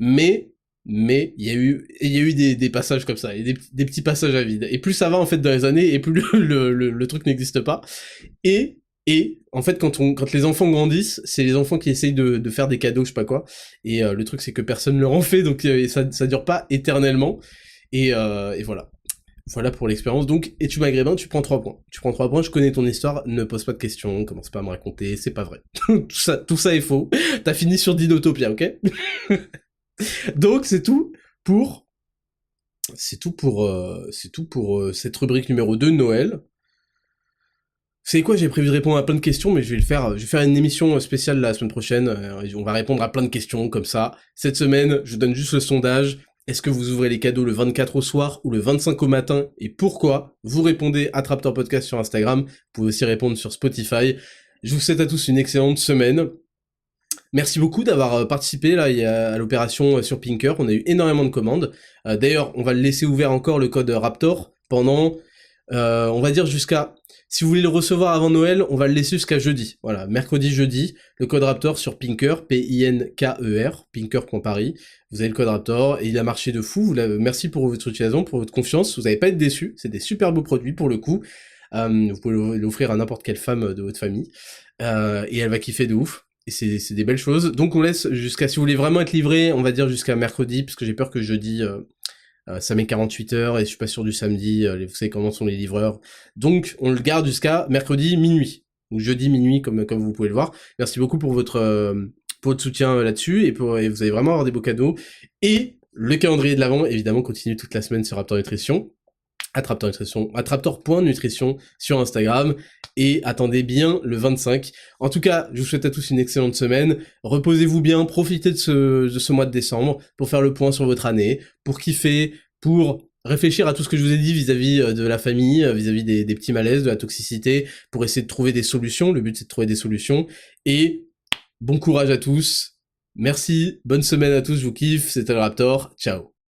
Mais il y a eu des passages comme ça, et des petits passages à vide. Et plus ça va en fait dans les années, et plus le truc n'existe pas. Et en fait, quand les enfants grandissent, c'est les enfants qui essayent de faire des cadeaux, je sais pas quoi. Et le truc, c'est que personne ne leur en fait, donc ça dure pas éternellement. Et voilà. Voilà pour l'expérience. Donc, es-tu maghrébin, tu prends 3 points. Tu prends 3 points, je connais ton histoire, ne pose pas de questions, commence pas à me raconter, c'est pas vrai. Tout ça est faux. T'as fini sur Dinotopia, ok? Donc, pour... c'est tout pour cette rubrique numéro 2 de Noël. C'est quoi, j'ai prévu de répondre à plein de questions, mais je vais faire une émission spéciale la semaine prochaine, on va répondre à plein de questions comme ça. Cette semaine, je donne juste le sondage, est-ce que vous ouvrez les cadeaux le 24 au soir ou le 25 au matin, et pourquoi? Vous répondez à Traptor Podcast sur Instagram, vous pouvez aussi répondre sur Spotify. Je vous souhaite à tous une excellente semaine. Merci beaucoup d'avoir participé là à l'opération sur Pinker, on a eu énormément de commandes. D'ailleurs, on va le laisser ouvert encore le code Raptor pendant, on va dire jusqu'à... Si vous voulez le recevoir avant Noël, on va le laisser jusqu'à jeudi. Voilà, mercredi, jeudi, le code Raptor sur Pinker, Pinker, Pinker.paris. Vous avez le code Raptor et il a marché de fou. Merci pour votre utilisation, pour votre confiance. Vous n'allez pas être déçus. C'est des super beaux produits pour le coup. Vous pouvez l'offrir à n'importe quelle femme de votre famille. Et elle va kiffer de ouf. Et c'est des belles choses. Donc on laisse jusqu'à, si vous voulez vraiment être livré, on va dire jusqu'à mercredi, parce que j'ai peur que jeudi... ça met 48 heures et je suis pas sûr du samedi, vous savez comment sont les livreurs. Donc on le garde jusqu'à mercredi minuit, ou jeudi minuit comme vous pouvez le voir. Merci beaucoup pour votre soutien là-dessus, et vous allez vraiment avoir des beaux cadeaux. Et le calendrier de l'Avent, évidemment, continue toute la semaine sur Raptor Nutrition. Attraptor.nutrition sur Instagram, et attendez bien le 25. En tout cas, je vous souhaite à tous une excellente semaine, reposez-vous bien, profitez de ce mois de décembre pour faire le point sur votre année, pour kiffer, pour réfléchir à tout ce que je vous ai dit vis-à-vis de la famille, vis-à-vis des petits malaises, de la toxicité, pour essayer de trouver des solutions. Le but, c'est de trouver des solutions, et bon courage à tous, merci, bonne semaine à tous, je vous kiffe, c'était le Raptor, ciao.